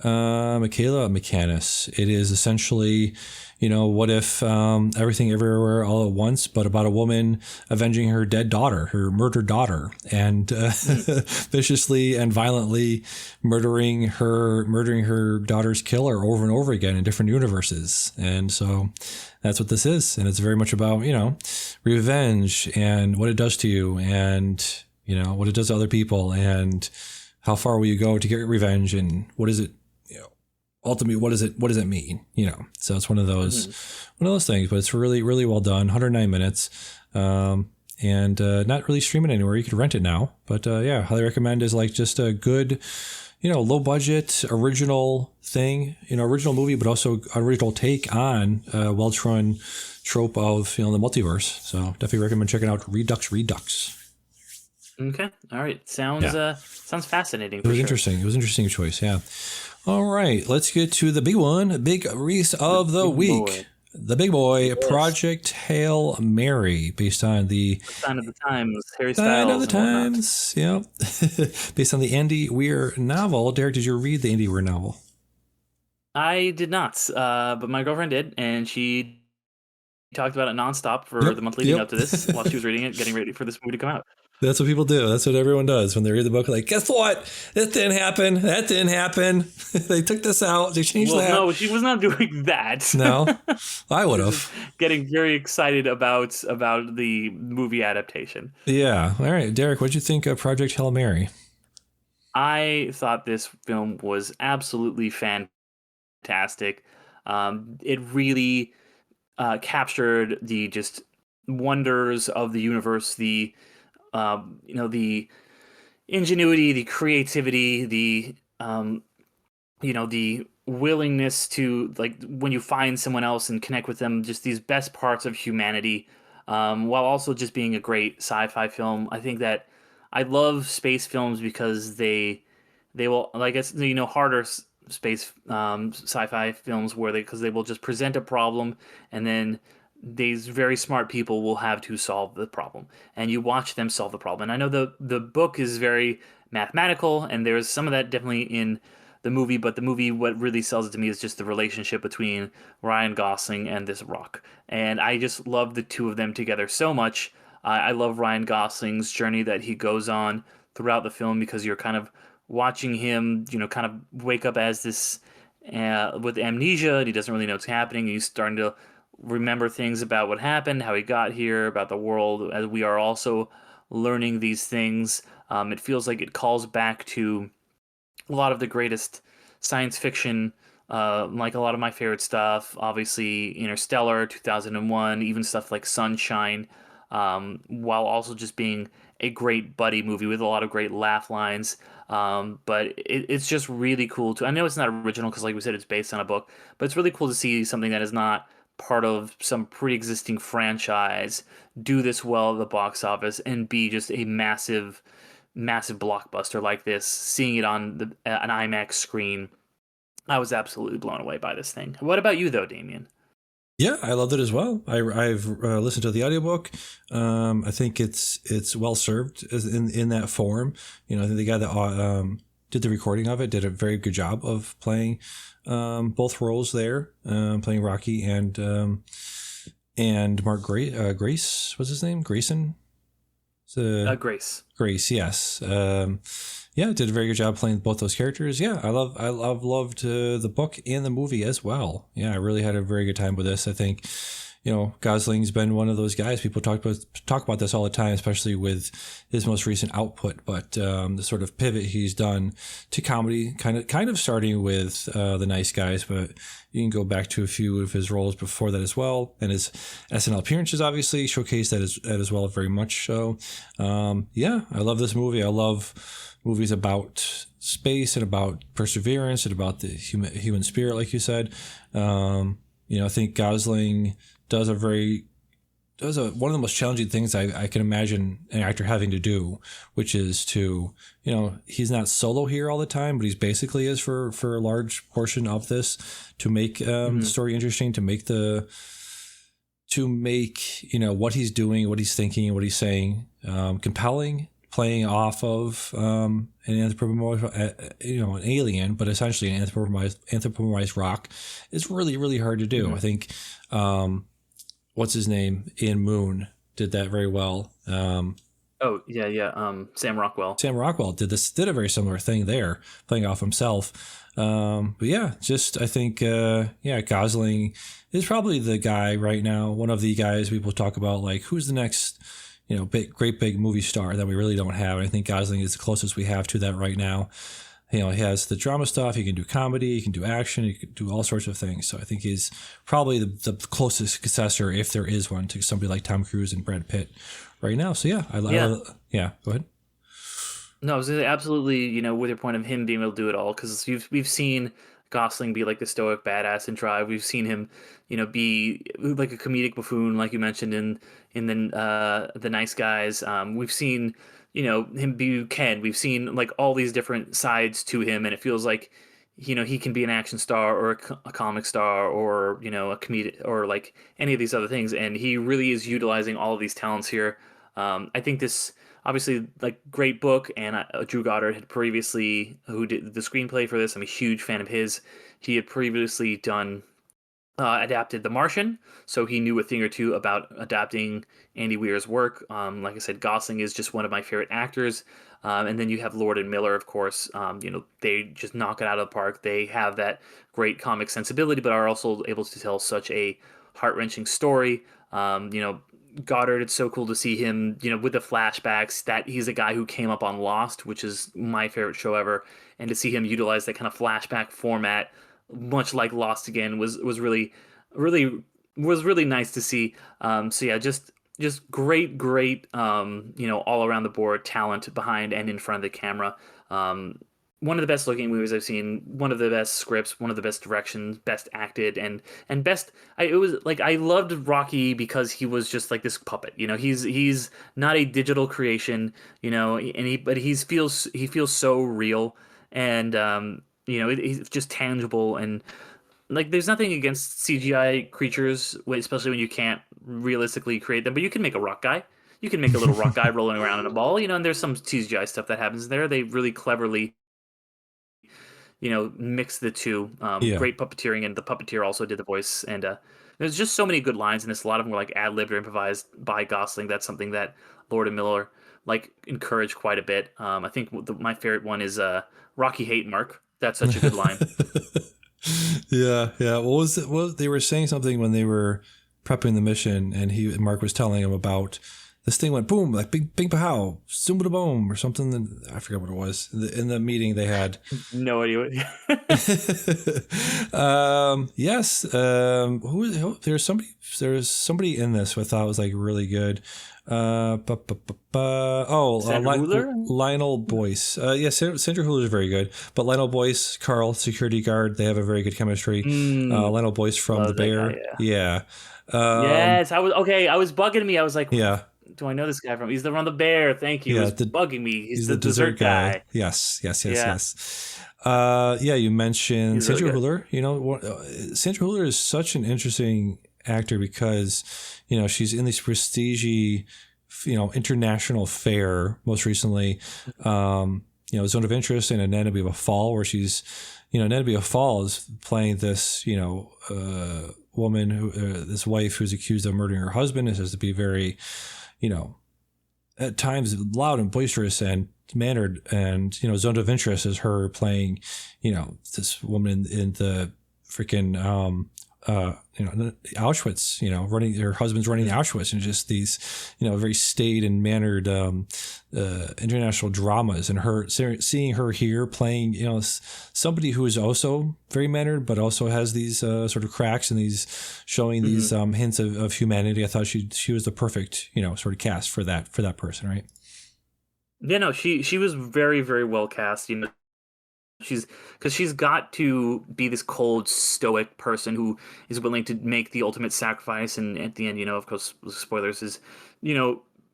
Michaela McCannis. It is essentially, what if Everything Everywhere All at Once, but about a woman avenging her murdered daughter, and viciously and violently murdering her daughter's killer over and over again in different universes. And so that's what this is. And it's very much about, revenge and what it does to you, and, what it does to other people, and how far will you go to get revenge, and what is it? Ultimately, what does it mean? So it's one of those things, but it's really, really well done. 109 minutes, and not really streaming anywhere. You could rent it now, but highly recommend. Is like just a good, low budget original thing, original movie, but also original take on a Welch-run trope of the multiverse. So definitely recommend checking out Redux. Okay, all right, sounds fascinating. It was interesting. It was an interesting choice. Yeah. All right, let's get to the big one, big Reese of the week. Boy. The big boy, yes. Project Hail Mary, based on the Sign of the Times, Harry Styles. Sign of the Times, yeah. Based on the Andy Weir novel. Derick, did you read the Andy Weir novel? I did not, but my girlfriend did, and she talked about it nonstop for the month leading up to this while she was reading it, getting ready for this movie to come out. That's what people do. That's what everyone does when they read the book. Like, guess what? That didn't happen. That didn't happen. They took this out. They changed Well, that. no, she was not doing that. No, I would She's just have. getting very excited about the movie adaptation. Yeah. All right, Derick, what'd you think of Project Hail Mary? I thought this film was absolutely fantastic. It really captured the just wonders of the universe, the ingenuity, the creativity, the willingness to, like, when you find someone else and connect with them, just these best parts of humanity, while also just being a great sci-fi film. I think that I love space films because they will, like, it's, harder space sci-fi films where because they will just present a problem, and then these very smart people will have to solve the problem, and you watch them solve the problem. And I know the book is very mathematical, and there's some of that definitely in the movie, but the movie, what really sells it to me is just the relationship between Ryan Gosling and this rock, and I just love the two of them together so much. I love Ryan Gosling's journey that he goes on throughout the film, because you're kind of watching him, kind of wake up as this with amnesia, and he doesn't really know what's happening. He's starting to remember things about what happened, how he got here, about the world, as we are also learning these things. It feels like it calls back to a lot of the greatest science fiction, like a lot of my favorite stuff. Obviously, Interstellar, 2001, even stuff like Sunshine, while also just being a great buddy movie with a lot of great laugh lines. But it's just really cool to. I know it's not original because, like we said, it's based on a book, but it's really cool to see something that is not part of some pre-existing franchise do this well at the box office and be just a massive blockbuster like this. Seeing it on an IMAX screen, I was absolutely blown away by this thing. What about you, though, Damien? Yeah, I loved it as well. I've listened to the audiobook. I think it's well served in that form. I think the guy that did the recording of it did a very good job of playing both roles there, playing Rocky and Mark Grace. What's his name? Grayson. Grace. Grace, yes. Yeah, did a very good job playing both those characters. Yeah, I've loved the book and the movie as well. Yeah, I really had a very good time with this. I think, Gosling's been one of those guys. People talk about this all the time, especially with his most recent output. But the sort of pivot he's done to comedy, kind of starting with The Nice Guys, but you can go back to a few of his roles before that as well, and his SNL appearances obviously showcase that as well, very much so. Yeah, I love this movie. I love movies about space and about perseverance and about the human spirit, like you said. I think Gosling does one of the most challenging things I can imagine an actor having to do, which is to, he's not solo here all the time, but he's basically is for a large portion of this, to make the story interesting, to make what he's doing, what he's thinking, what he's saying compelling, playing off of an an alien, but essentially an anthropomorphized rock, is really, really hard to do. I think what's his name? Ian Moon did that very well. Oh yeah. Sam Rockwell. Sam Rockwell did a very similar thing there, playing off himself. But yeah, just I think Gosling is probably the guy right now. One of the guys people talk about, like, who's the next great big movie star that we really don't have. And I think Gosling is the closest we have to that right now. He has the drama stuff. He can do comedy. He can do action. He can do all sorts of things. So I think he's probably the closest successor, if there is one, to somebody like Tom Cruise and Brad Pitt right now. So yeah, go ahead. No, I was gonna say, absolutely, with your point of him being able to do it all, because we've seen Gosling be like the stoic badass in Drive. We've seen him, be like a comedic buffoon, like you mentioned in the Nice Guys. We've seen, him be Ken. We've seen like all these different sides to him, and it feels like, he can be an action star or a comic star or a comedic or like any of these other things, and he really is utilizing all of these talents here. I think this, obviously, like, great book, and Drew Goddard had previously, who did the screenplay for this. I'm a huge fan of his. He had previously done adapted The Martian, so he knew a thing or two about adapting Andy Weir's work. Like I said, Gosling is just one of my favorite actors. And then you have Lord and Miller, of course. They just knock it out of the park. They have that great comic sensibility, but are also able to tell such a heart-wrenching story. Goddard, it's so cool to see him, with the flashbacks, that he's a guy who came up on Lost, which is my favorite show ever, and to see him utilize that kind of flashback format, much like Lost again, was really was really nice to see. So yeah, just great, all around the board talent behind and in front of the camera. One of the best looking movies I've seen, one of the best scripts, one of the best directions, best acted, and best. It was like I loved Rocky because he was just like this puppet. He's not a digital creation. But he feels so real, and he's just tangible, and like there's nothing against CGI creatures, especially when you can't realistically create them. But you can make a rock guy. You can make a little rock guy rolling around in a ball, and there's some CGI stuff that happens there. They really cleverly mix the two. Yeah. Great puppeteering, and the puppeteer also did the voice. And there's just so many good lines in this. A lot of them were like ad-libbed or improvised by Gosling. That's something that Lord and Miller encourage quite a bit. I think my favorite one is Rocky Hate Mark. That's such a good line. Yeah. What was it? Well, they were saying something when they were prepping the mission, and Mark was telling him about this thing went boom, like bing, bing, pow, zoom, ba boom, or something. I forget what it was. In the meeting they had. No idea. Yes. There's somebody in this who I thought was like really good. Lionel Boyce. Sandra Hüller is very good, but Lionel Boyce, Carl, security guard, they have a very good chemistry. Lionel Boyce from The Bear. Guy, yeah. Yes, I was bugging me. I was like, yeah. Do I know this guy from? He's from The Bear. Thank you. Yeah, He's bugging me. He's the dessert guy. Yes. You mentioned Sandra Hüller. Sandra Hüller is such an interesting actor because, she's in this prestige, international fair, most recently, Zone of Interest and Anatomy of a Fall, where she's, Anatomy of a Fall is playing this, woman who, this wife who's accused of murdering her husband. It has to be very, at times loud and boisterous and mannered, and Zone of Interest is her playing this woman in the freaking Auschwitz, running, her husband's running Auschwitz, and just these very staid and mannered international dramas, and her seeing her here playing somebody who is also very mannered but also has these sort of cracks and these showing these hints of humanity. I thought she was the perfect sort of cast for that person, right? Yeah, no, she was very, very well cast. She's got to be this cold, stoic person who is willing to make the ultimate sacrifice, and at the end, of course, spoilers, is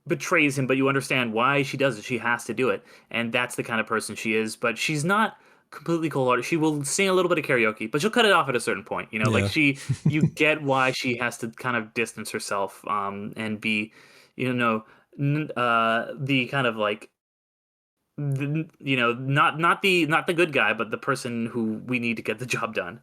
betrays him, but you understand why she does it. She has to do it, and that's the kind of person she is. But she's not completely cold-hearted. She will sing a little bit of karaoke, but she'll cut it off at a certain point. You get why she has to kind of distance herself, and be, the kind of like, not the good guy, but the person who we need to get the job done.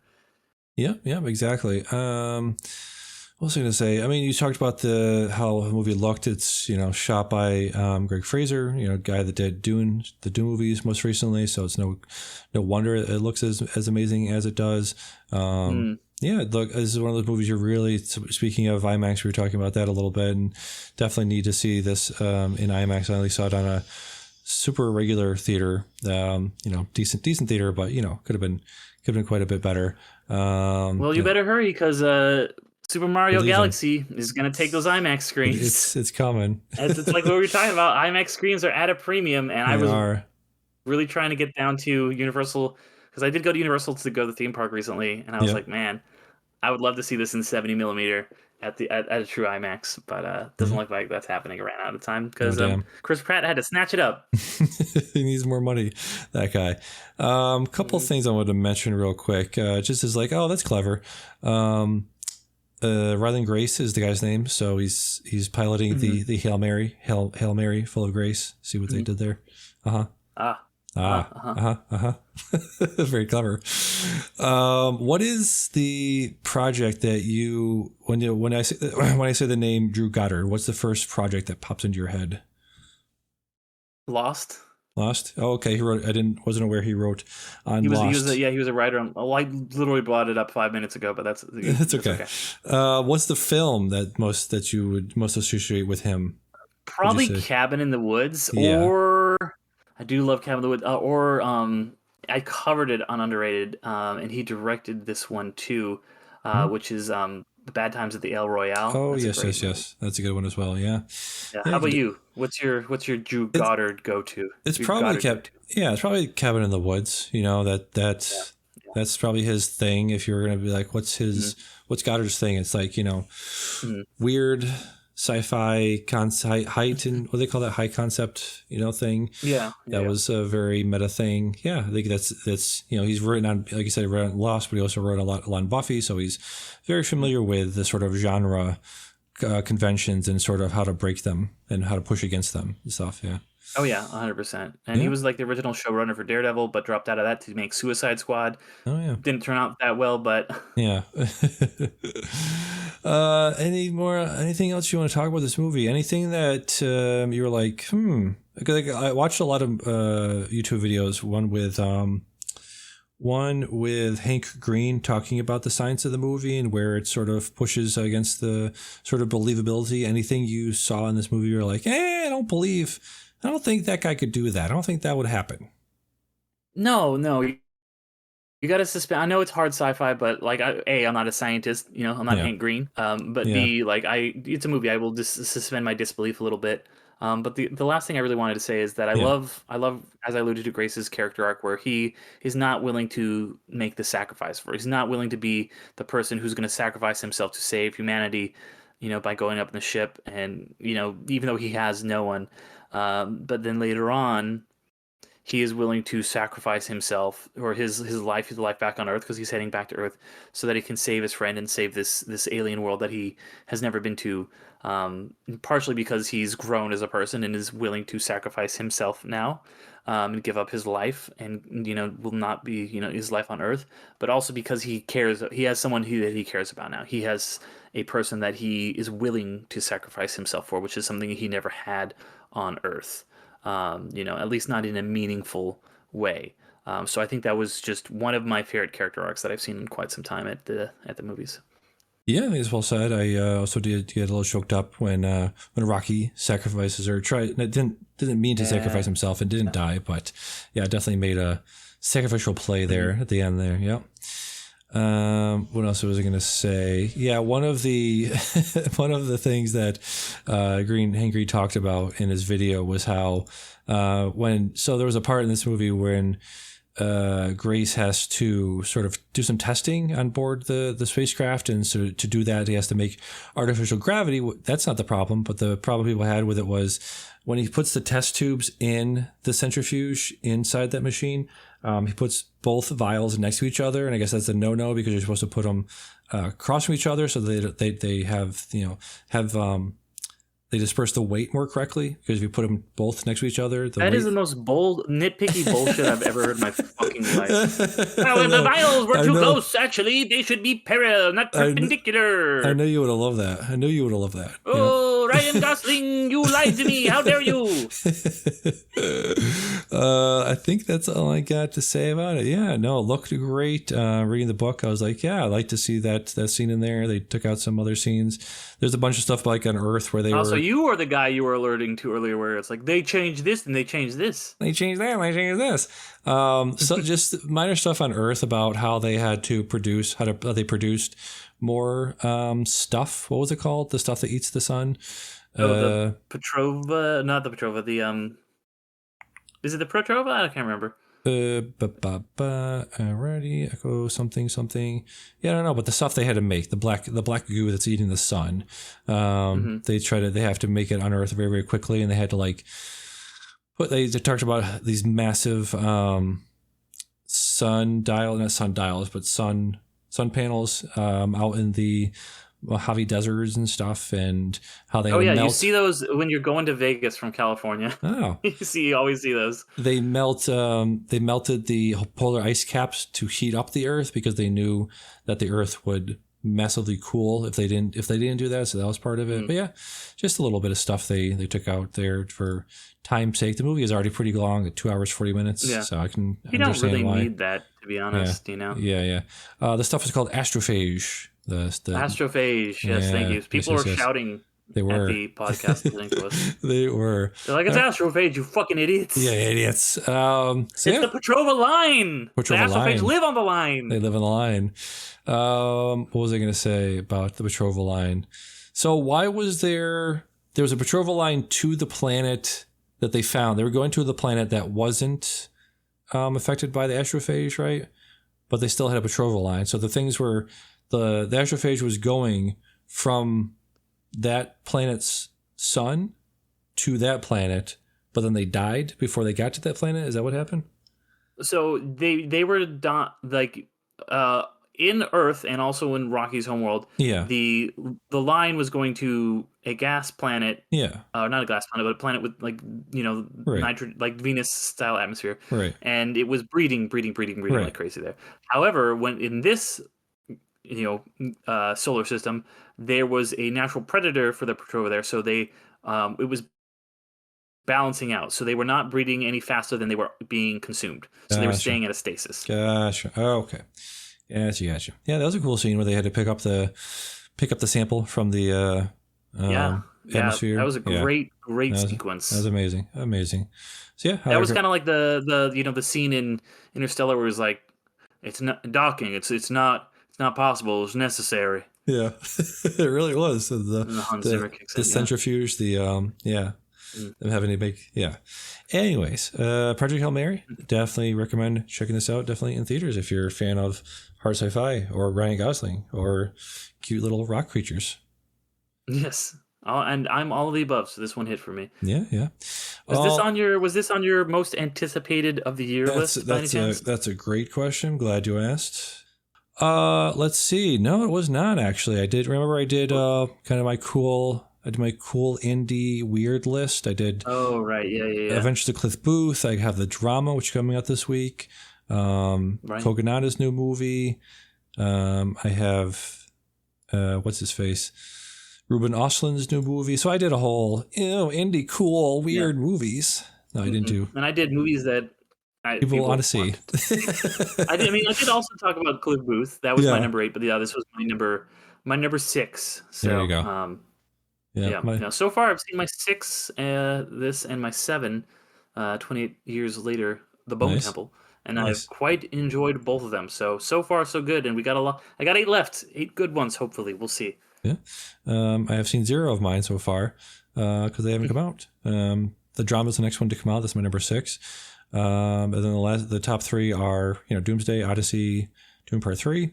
Yeah, exactly. What was I going to say? I mean, you talked about how the movie looked. It's shot by Greg Fraser, guy that did the Dune movies most recently. So it's no wonder it looks as amazing as it does. Yeah, look, this is one of those movies you're really, speaking of IMAX, we were talking about that a little bit, and definitely need to see this in IMAX. I only saw it on a super regular theater, decent theater, but could have been quite a bit better. Well, you better hurry, because Super Mario Galaxy is going to take those IMAX screens. It's coming. It's like what we were talking about. IMAX screens are at a premium, and I was really trying to get down to Universal, because I did go to Universal to go to the theme park recently, and I was like, man, I would love to see this in 70 millimeter at a true IMAX, but doesn't look like that's happening. Ran out of time because Chris Pratt had to snatch it up. He needs more money, that guy. Couple things I wanted to mention real quick, just as like, oh, that's clever. Ryland Grace is the guy's name, so he's piloting the Hail Mary full of grace. See what they did there? Very clever. What is the project that you when I say the name Drew Goddard? What's the first project that pops into your head? Lost. Lost. Oh, okay. He wrote. Wasn't aware he wrote on Lost. He was a writer on. Oh, I literally brought it up 5 minutes ago, but that's okay. What's the film that you would most associate with him? Probably Cabin in the Woods, or I do love Cabin in the Woods, or I covered it on Underrated, and he directed this one too, which is The Bad Times at the El Royale. Oh, yes. That's a good one as well. Yeah. How about you? What's your Drew Goddard go-to? It's probably it's probably Cabin in the Woods. You know, that's probably his thing. If you're gonna be like, what's Goddard's thing? It's like, you know, weird sci-fi heightened, what do they call that, high concept, you know, thing. That was a very meta thing. I think that's you know, he's written on, like you said, he wrote on Lost, but he also wrote a lot on Buffy, so he's very familiar with the sort of genre conventions and sort of how to break them and how to push against them and stuff. Oh yeah, 100%. And he was like the original showrunner for Daredevil, but dropped out of that to make Suicide Squad. Oh yeah, didn't turn out that well, but yeah. Anything else you want to talk about this movie? Anything that you were like, Because I watched a lot of YouTube videos. One with Hank Green talking about the science of the movie and where it sort of pushes against the sort of believability. Anything you saw in this movie, you're like, I don't think that guy could do that. I don't think that would happen. No. You got to suspend. I know it's hard sci-fi, but like, I'm not a scientist. You know, I'm not Hank Green. But B, like, it's a movie. I will just suspend my disbelief a little bit. But the last thing I really wanted to say is that I love, as I alluded to, Grace's character arc, where he is not willing to make the sacrifice for. He's not willing to be the person who's going to sacrifice himself to save humanity, you know, by going up in the ship, and, you know, even though he has no one. But then later on, he is willing to sacrifice himself or his life back on Earth, because he's heading back to Earth so that he can save his friend and save this alien world that he has never been to. Partially because he's grown as a person and is willing to sacrifice himself now, and give up his life, and, you know, will not be, you know, his life on Earth, but also because he cares. He has someone that he cares about now. He has a person that he is willing to sacrifice himself for, which is something he never had on Earth. You know, at least not in a meaningful way. So I think that was just one of my favorite character arcs that I've seen in quite some time at the movies. Yeah, I think it's well said. I also did get a little choked up when Rocky sacrifices didn't mean to sacrifice himself and didn't die, but definitely made a sacrificial play there at the end there. Yep. What else was I going to say? Yeah, one of the things that Hank Green talked about in his video was how there was a part in this movie when Grace has to sort of do some testing on board the spacecraft, and so to do that he has to make artificial gravity. That's not the problem, but the problem people had with it was when he puts the test tubes in the centrifuge inside that machine, he puts both vials next to each other, and I guess that's a no-no because you're supposed to put them across from each other so they have they disperse the weight more correctly, because if you put them both next to each other, that is the most bold, nitpicky bullshit I've ever heard in my fucking life. Well, if the vials were too close, actually, they should be parallel, not perpendicular. I know you would have loved that. Oh, Ryan Gosling, you lied to me. How dare you? I think that's all I got to say about it. Yeah, no, it looked great. Reading the book, I was like, I like to see that scene in there. They took out some other scenes. There's a bunch of stuff like on Earth where they were... So you were the guy you were alerting to earlier, where it's like they changed this and they changed this. They changed that and they changed this. So just minor stuff on Earth about how they had to produce, how they produced more stuff. What was it called? The stuff that eats the sun. The Petrova, not the Petrova. The is it the Petrova? I can't remember. Alrighty, echo something. Yeah, I don't know, but the stuff they had to make, the black goo that's eating the sun. They have to make it on Earth very, very quickly, and they had to they talked about these massive sun panels out in the Mojave deserts and stuff, and how they melt. You see those when you're going to Vegas from California. Oh, you always see those. They melted the polar ice caps to heat up the Earth because they knew that the Earth would massively cool if they didn't do that. So that was part of it. But yeah, just a little bit of stuff they took out there for time's sake. The movie is already pretty long, at 2 hours 40 minutes. Yeah. So I can understand why. You don't really need that, to be honest. Yeah. The stuff is called astrophage. The astrophage. Yes, thank you. People are shouting. They were at the podcast listening to us. They were. They're like, it's astrophage, you fucking idiots. Yeah, idiots. It's the Petrova line. The astrophage live on the line. They live on the line. What was I going to say about the Petrova line? So why was there was a Petrova line to the planet that they found? They were going to the planet that wasn't affected by the astrophage, right? But they still had a Petrova line. So the things were, the astrophage was going from that planet's sun to that planet, but then they died before they got to that planet. Is that what happened? So they were in Earth and also in Rocky's homeworld. Yeah. The line was going to a gas planet. Yeah. Not a gas planet, but a planet with nitrogen, like Venus style atmosphere. Right. And it was breeding like crazy there. However, when in this solar system, there was a natural predator for the Petrova there, so they it was balancing out. So they were not breeding any faster than they were being consumed. So they were staying at a stasis. Gotcha. Oh, okay. Gotcha. Yeah, that was a cool scene where they had to pick up the sample from the atmosphere. That was a great sequence. That was amazing. So yeah, that was kind of like the scene in Interstellar where it was like, it's not docking. It's not possible. It's necessary. Yeah, it really was. The centrifuge, them having to make, Anyways, Project Hail Mary, definitely recommend checking this out. Definitely in theaters if you're a fan of hard sci-fi or Ryan Gosling or cute little rock creatures. Yes. And I'm all of the above, so this one hit for me. Yeah. Was this on your most anticipated of the year list? That's a great question. Glad you asked. Let's see. No, it was not actually. I did kind of my cool indie weird list. I did. Oh right, yeah. Adventures of Cliff Booth. I have the drama, which is coming out this week. Kogonada's new movie. I have what's his face, Ruben Östlund's new movie. So I did a whole indie cool weird movies. No, I didn't do. And I did movies that people want to see. I did also talk about Cliff Booth. That was my number 8, but this was my number 6. So there you go. So far I've seen my 6, this, and my 7. 28 years later, The Bone Temple, and I've quite enjoyed both of them. So far so good, and we got a lot. I got 8 left, 8 good ones. Hopefully, we'll see. Yeah, I have seen 0 of mine so far because they haven't come out. The drama's the next one to come out. That's my number 6. And then the top 3 are Doomsday, Odyssey, Doom Part 3.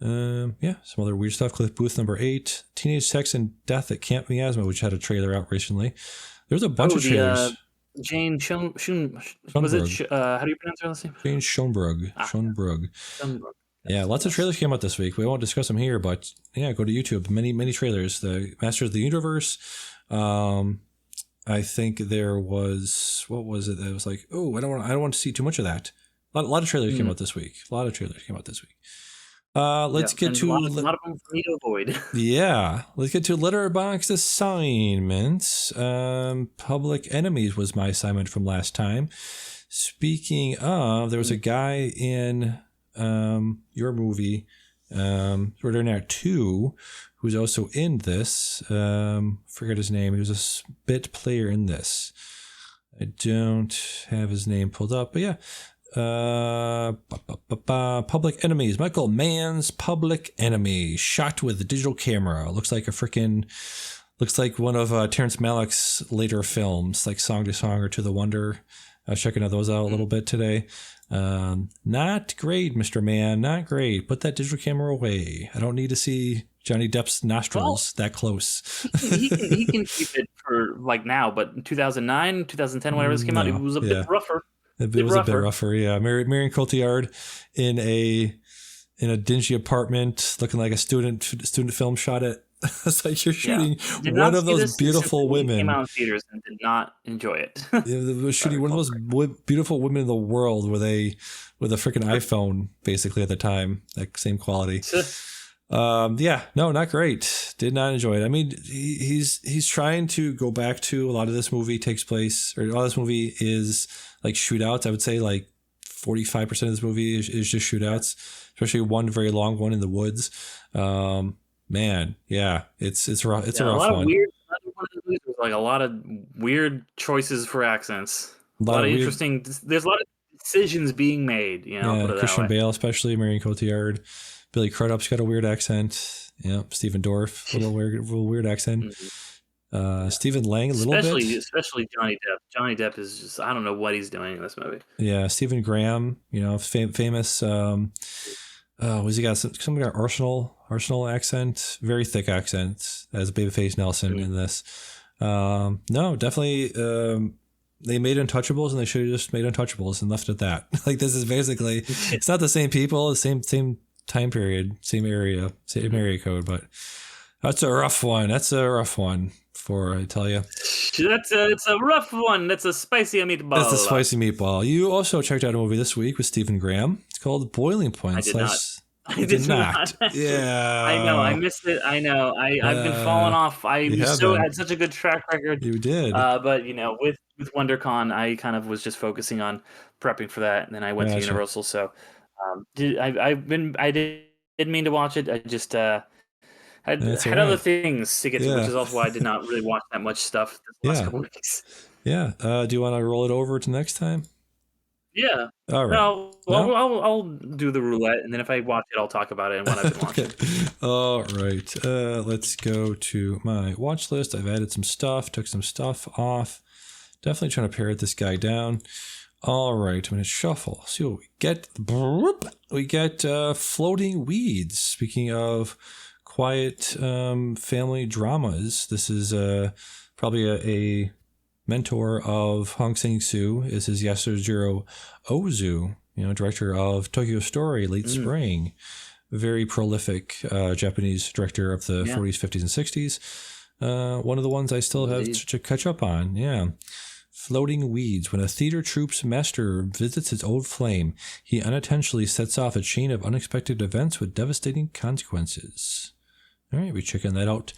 Some other weird stuff. Cliff Booth number 8, Teenage Sex and Death at Camp Miasma, which had a trailer out recently. There's a bunch of trailers. Jane was it? How do you pronounce her last name? Jane Schoenberg. Schoenberg. Yeah, lots of trailers came out this week. We won't discuss them here, but go to YouTube. Many trailers. The Masters of the Universe. I think there was, what was it? That was like, I don't want to see too much of that. A lot of trailers came out this week. Let's get to a lot of them for me to avoid. Yeah, let's get to Letterboxd assignments. Public Enemies was my assignment from last time. Speaking of, there was a guy in your movie, Ordinary 2, who's also in this. Forget his name. He was a bit player in this. I don't have his name pulled up, but yeah. Public Enemies. Michael Mann's Public Enemy, shot with a digital camera. Looks like one of Terrence Malick's later films, like Song to Song or To the Wonder. Checking those out a little bit today. Not great, Mr. Mann. Not great. Put that digital camera away. I don't need to see Johnny Depp's nostrils that close. he can keep it for like now, but in 2009, 2010, whenever this came out, it was a bit rougher. It was a bit rougher, yeah. Marion Cotillard in a in a dingy apartment, looking like a student film shot at. It's like you're shooting one of those beautiful women. Came out in theaters and did not enjoy it. Yeah, they were shooting one of those beautiful women in the world with a freaking iPhone, basically at the time, that same quality. No, not great. Did not enjoy it. I mean, he's trying to go back to a lot of this movie takes place, or a lot of this movie is like shootouts. I would say like 45% of this movie is just shootouts, especially one very long one in the woods. Man, yeah, it's a rough one. A lot of weird choices for accents. A lot of interesting. There's a lot of decisions being made. You know, put it Christian that way. Bale, especially Marion Cotillard, Billy Crudup's got a weird accent. Yeah, Stephen Dorff, a little weird accent. Mm-hmm. Stephen Lang, a little bit. Especially Johnny Depp. Johnny Depp is just, I don't know what he's doing in this movie. Yeah, Stephen Graham, famous. Was he got some got Arsenal accent, very thick accent as Babyface Nelson in this. No, definitely. They made Untouchables, and they should have just made Untouchables and left it at that. Like, this is basically, it's not the same people, the same time period, same area code, but that's a rough one. I tell you. It's a rough one. That's a spicy meatball. That's a spicy meatball. You also checked out a movie this week with Stephen Graham. It's called Boiling Point. I did not. I did not. Yeah. I know. I missed it. I know. I've been falling off. I had such a good track record. You did. But with WonderCon, I kind of was just focusing on prepping for that, and then I went to Universal. So, I didn't mean to watch it. I just had other things to get to, which is also why I did not really watch that much stuff the last couple weeks. Yeah. Do you want to roll it over to next time? Yeah. All right. I'll do the roulette, and then if I watch it, I'll talk about it and what I've been watching. All right. Let's go to my watch list. I've added some stuff, took some stuff off. Definitely trying to pare this guy down. All right. I'm going to shuffle. See what we get. We get Floating Weeds. Speaking of quiet family dramas, this is probably a mentor of Hong Sang-soo. Is his Yasujiro Ozu, director of Tokyo Story, Late Spring. Very prolific Japanese director of the 40s, 50s, and 60s. One of the ones I still have to catch up on. Yeah. Floating Weeds. When a theater troupe's master visits his old flame, he unintentionally sets off a chain of unexpected events with devastating consequences. All right, we're checking that out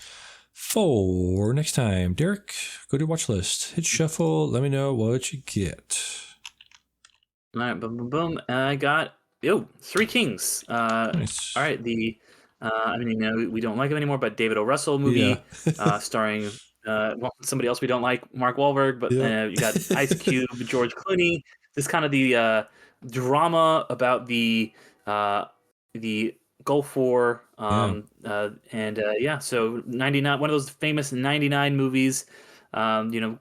for next time. Derick, go to watch list. Hit shuffle. Let me know what you get. All right, boom, boom, boom. I got Three Kings. Nice. All right, we don't like him anymore, but David O. Russell movie, starring somebody else we don't like, Mark Wahlberg, but you got Ice Cube, George Clooney. This kind of the drama about the Gulf War, so 99, one of those famous 99 movies, kind of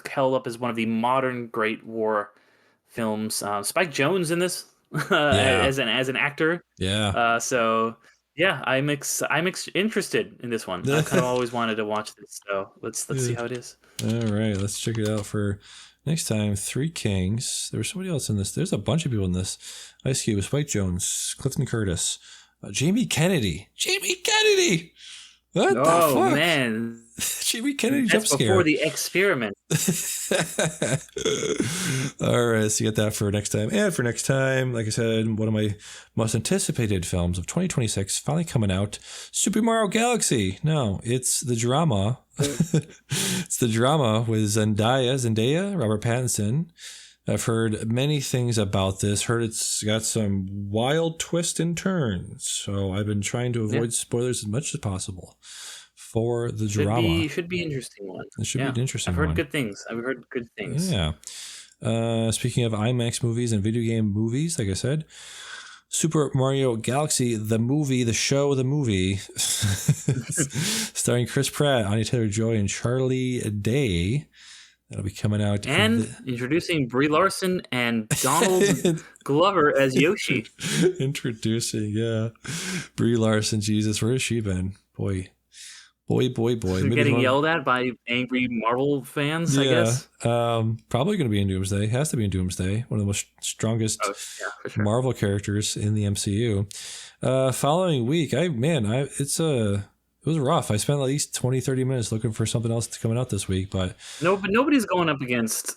held up as one of the modern great war films. Spike Jonze in this as an actor. Yeah. I'm interested in this one. I kind of always wanted to watch this, so let's see how it is. All right, let's check it out for next time. Three Kings. There was somebody else in this. There's a bunch of people in this. Ice Cube, Spike Jonze, Clifton Curtis. Jamie Kennedy. What the fuck? Oh, man. Jamie Kennedy jump scare. Before The Experiment. All right, so you get that for next time. And for next time, like I said, one of my most anticipated films of 2026 finally coming out, Super Mario Galaxy. No, it's the drama. It's the drama with Zendaya, Robert Pattinson. I've heard many things about this. Heard it's got some wild twists and turns. So I've been trying to avoid spoilers as much as possible for the drama. Should be an interesting one. It should be an interesting one. I've heard good things. Yeah. Speaking of IMAX movies and video game movies, like I said, Super Mario Galaxy, the movie, starring Chris Pratt, Anya Taylor-Joy, and Charlie Day. That'll be coming out. And introducing Brie Larson and Donald Glover as Yoshi. Introducing, Brie Larson, Jesus, where has she been? Boy. Getting yelled at by angry Marvel fans, I guess. Probably going to be in Doomsday. Has to be in Doomsday. One of the most strongest for sure. Marvel characters in the MCU. Following week, it was rough. I spent at least 20, 30 minutes looking for something else that's coming out this week, but nobody's going up against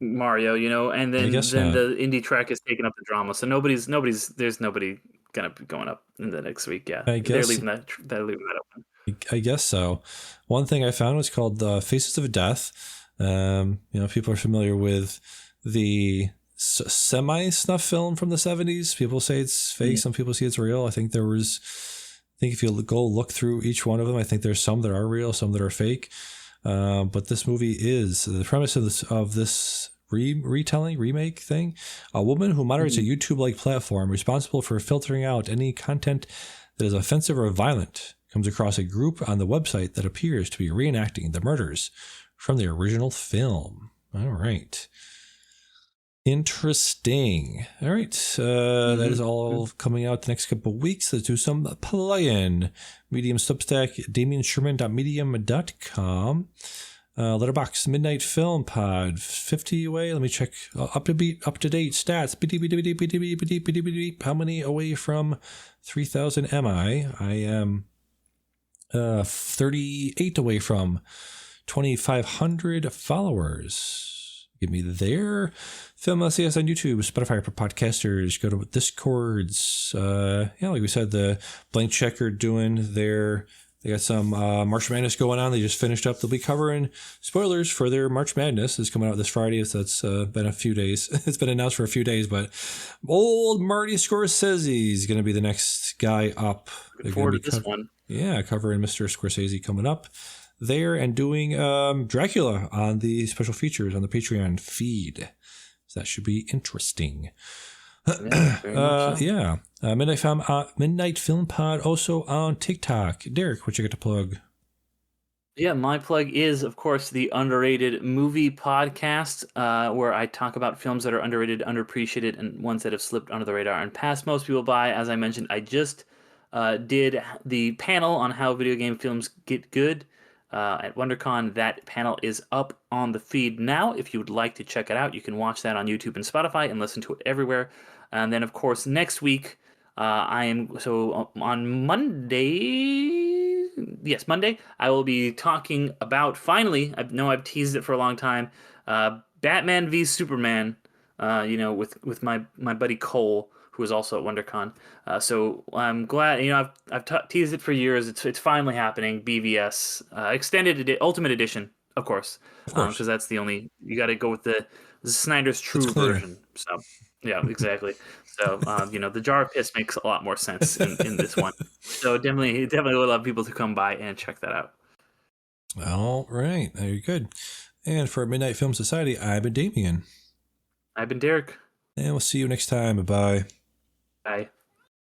Mario, and then the indie track is taking up the drama. So there's nobody gonna be going up in the next week. Yeah, they're leaving that open. I guess so. One thing I found was called Faces of Death. People are familiar with the semi-snuff film from the 70s. People say it's fake. Some people say it's real. I think if you go look through each one of them, I think there's some that are real, some that are fake. But this movie is the premise of this remake thing. A woman who moderates a YouTube-like platform responsible for filtering out any content that is offensive or violent comes across a group on the website that appears to be reenacting the murders from the original film. All right. Interesting. All right. That is all coming out the next couple of weeks. Let's do some play-in. Medium Substack, DamianSherman.medium.com. Letterboxd Midnight Film Pod 50 away. Let me check up to date stats. How many away from 3,000 am I? I am 38 away from 2,500 followers. Give me their Film LCS on YouTube, Spotify for podcasters. Go to Discords. Like we said, the Blank Checker doing their. They got some March Madness going on. They just finished up. They'll be covering spoilers for their March Madness. It's coming out this Friday. So that's been a few days. It's been announced for a few days, but old Marty Scorsese is going to be the next guy up. Looking forward to this one. Yeah, covering Mr. Scorsese coming up there and doing Dracula on the special features on the Patreon feed. So that should be interesting. Midnight Film Pod also on TikTok. Derick, what you got to plug? Yeah, my plug is, of course, the Underrated Movie Podcast, where I talk about films that are underrated, underappreciated, and ones that have slipped under the radar and passed most people by. As I mentioned, I just did the panel on how video game films get good at WonderCon. That panel is up on the feed now. If you would like to check it out, you can watch that on YouTube and Spotify and listen to it everywhere. And then, of course, next week, on Monday, I will be talking about, finally, I know I've teased it for a long time, Batman v Superman, with my buddy Cole, who is also at WonderCon. So I'm glad, I've teased it for years. It's finally happening. BVS, Ultimate Edition, of course, because that's the only, you got to go with the Snyder's True version. So. Yeah, exactly. So, the jar of piss makes a lot more sense in this one. So definitely would love people to come by and check that out. All right. Very good. And for Midnight Film Society, I've been Damian. I've been Derick. And we'll see you next time. Bye-bye. Bye.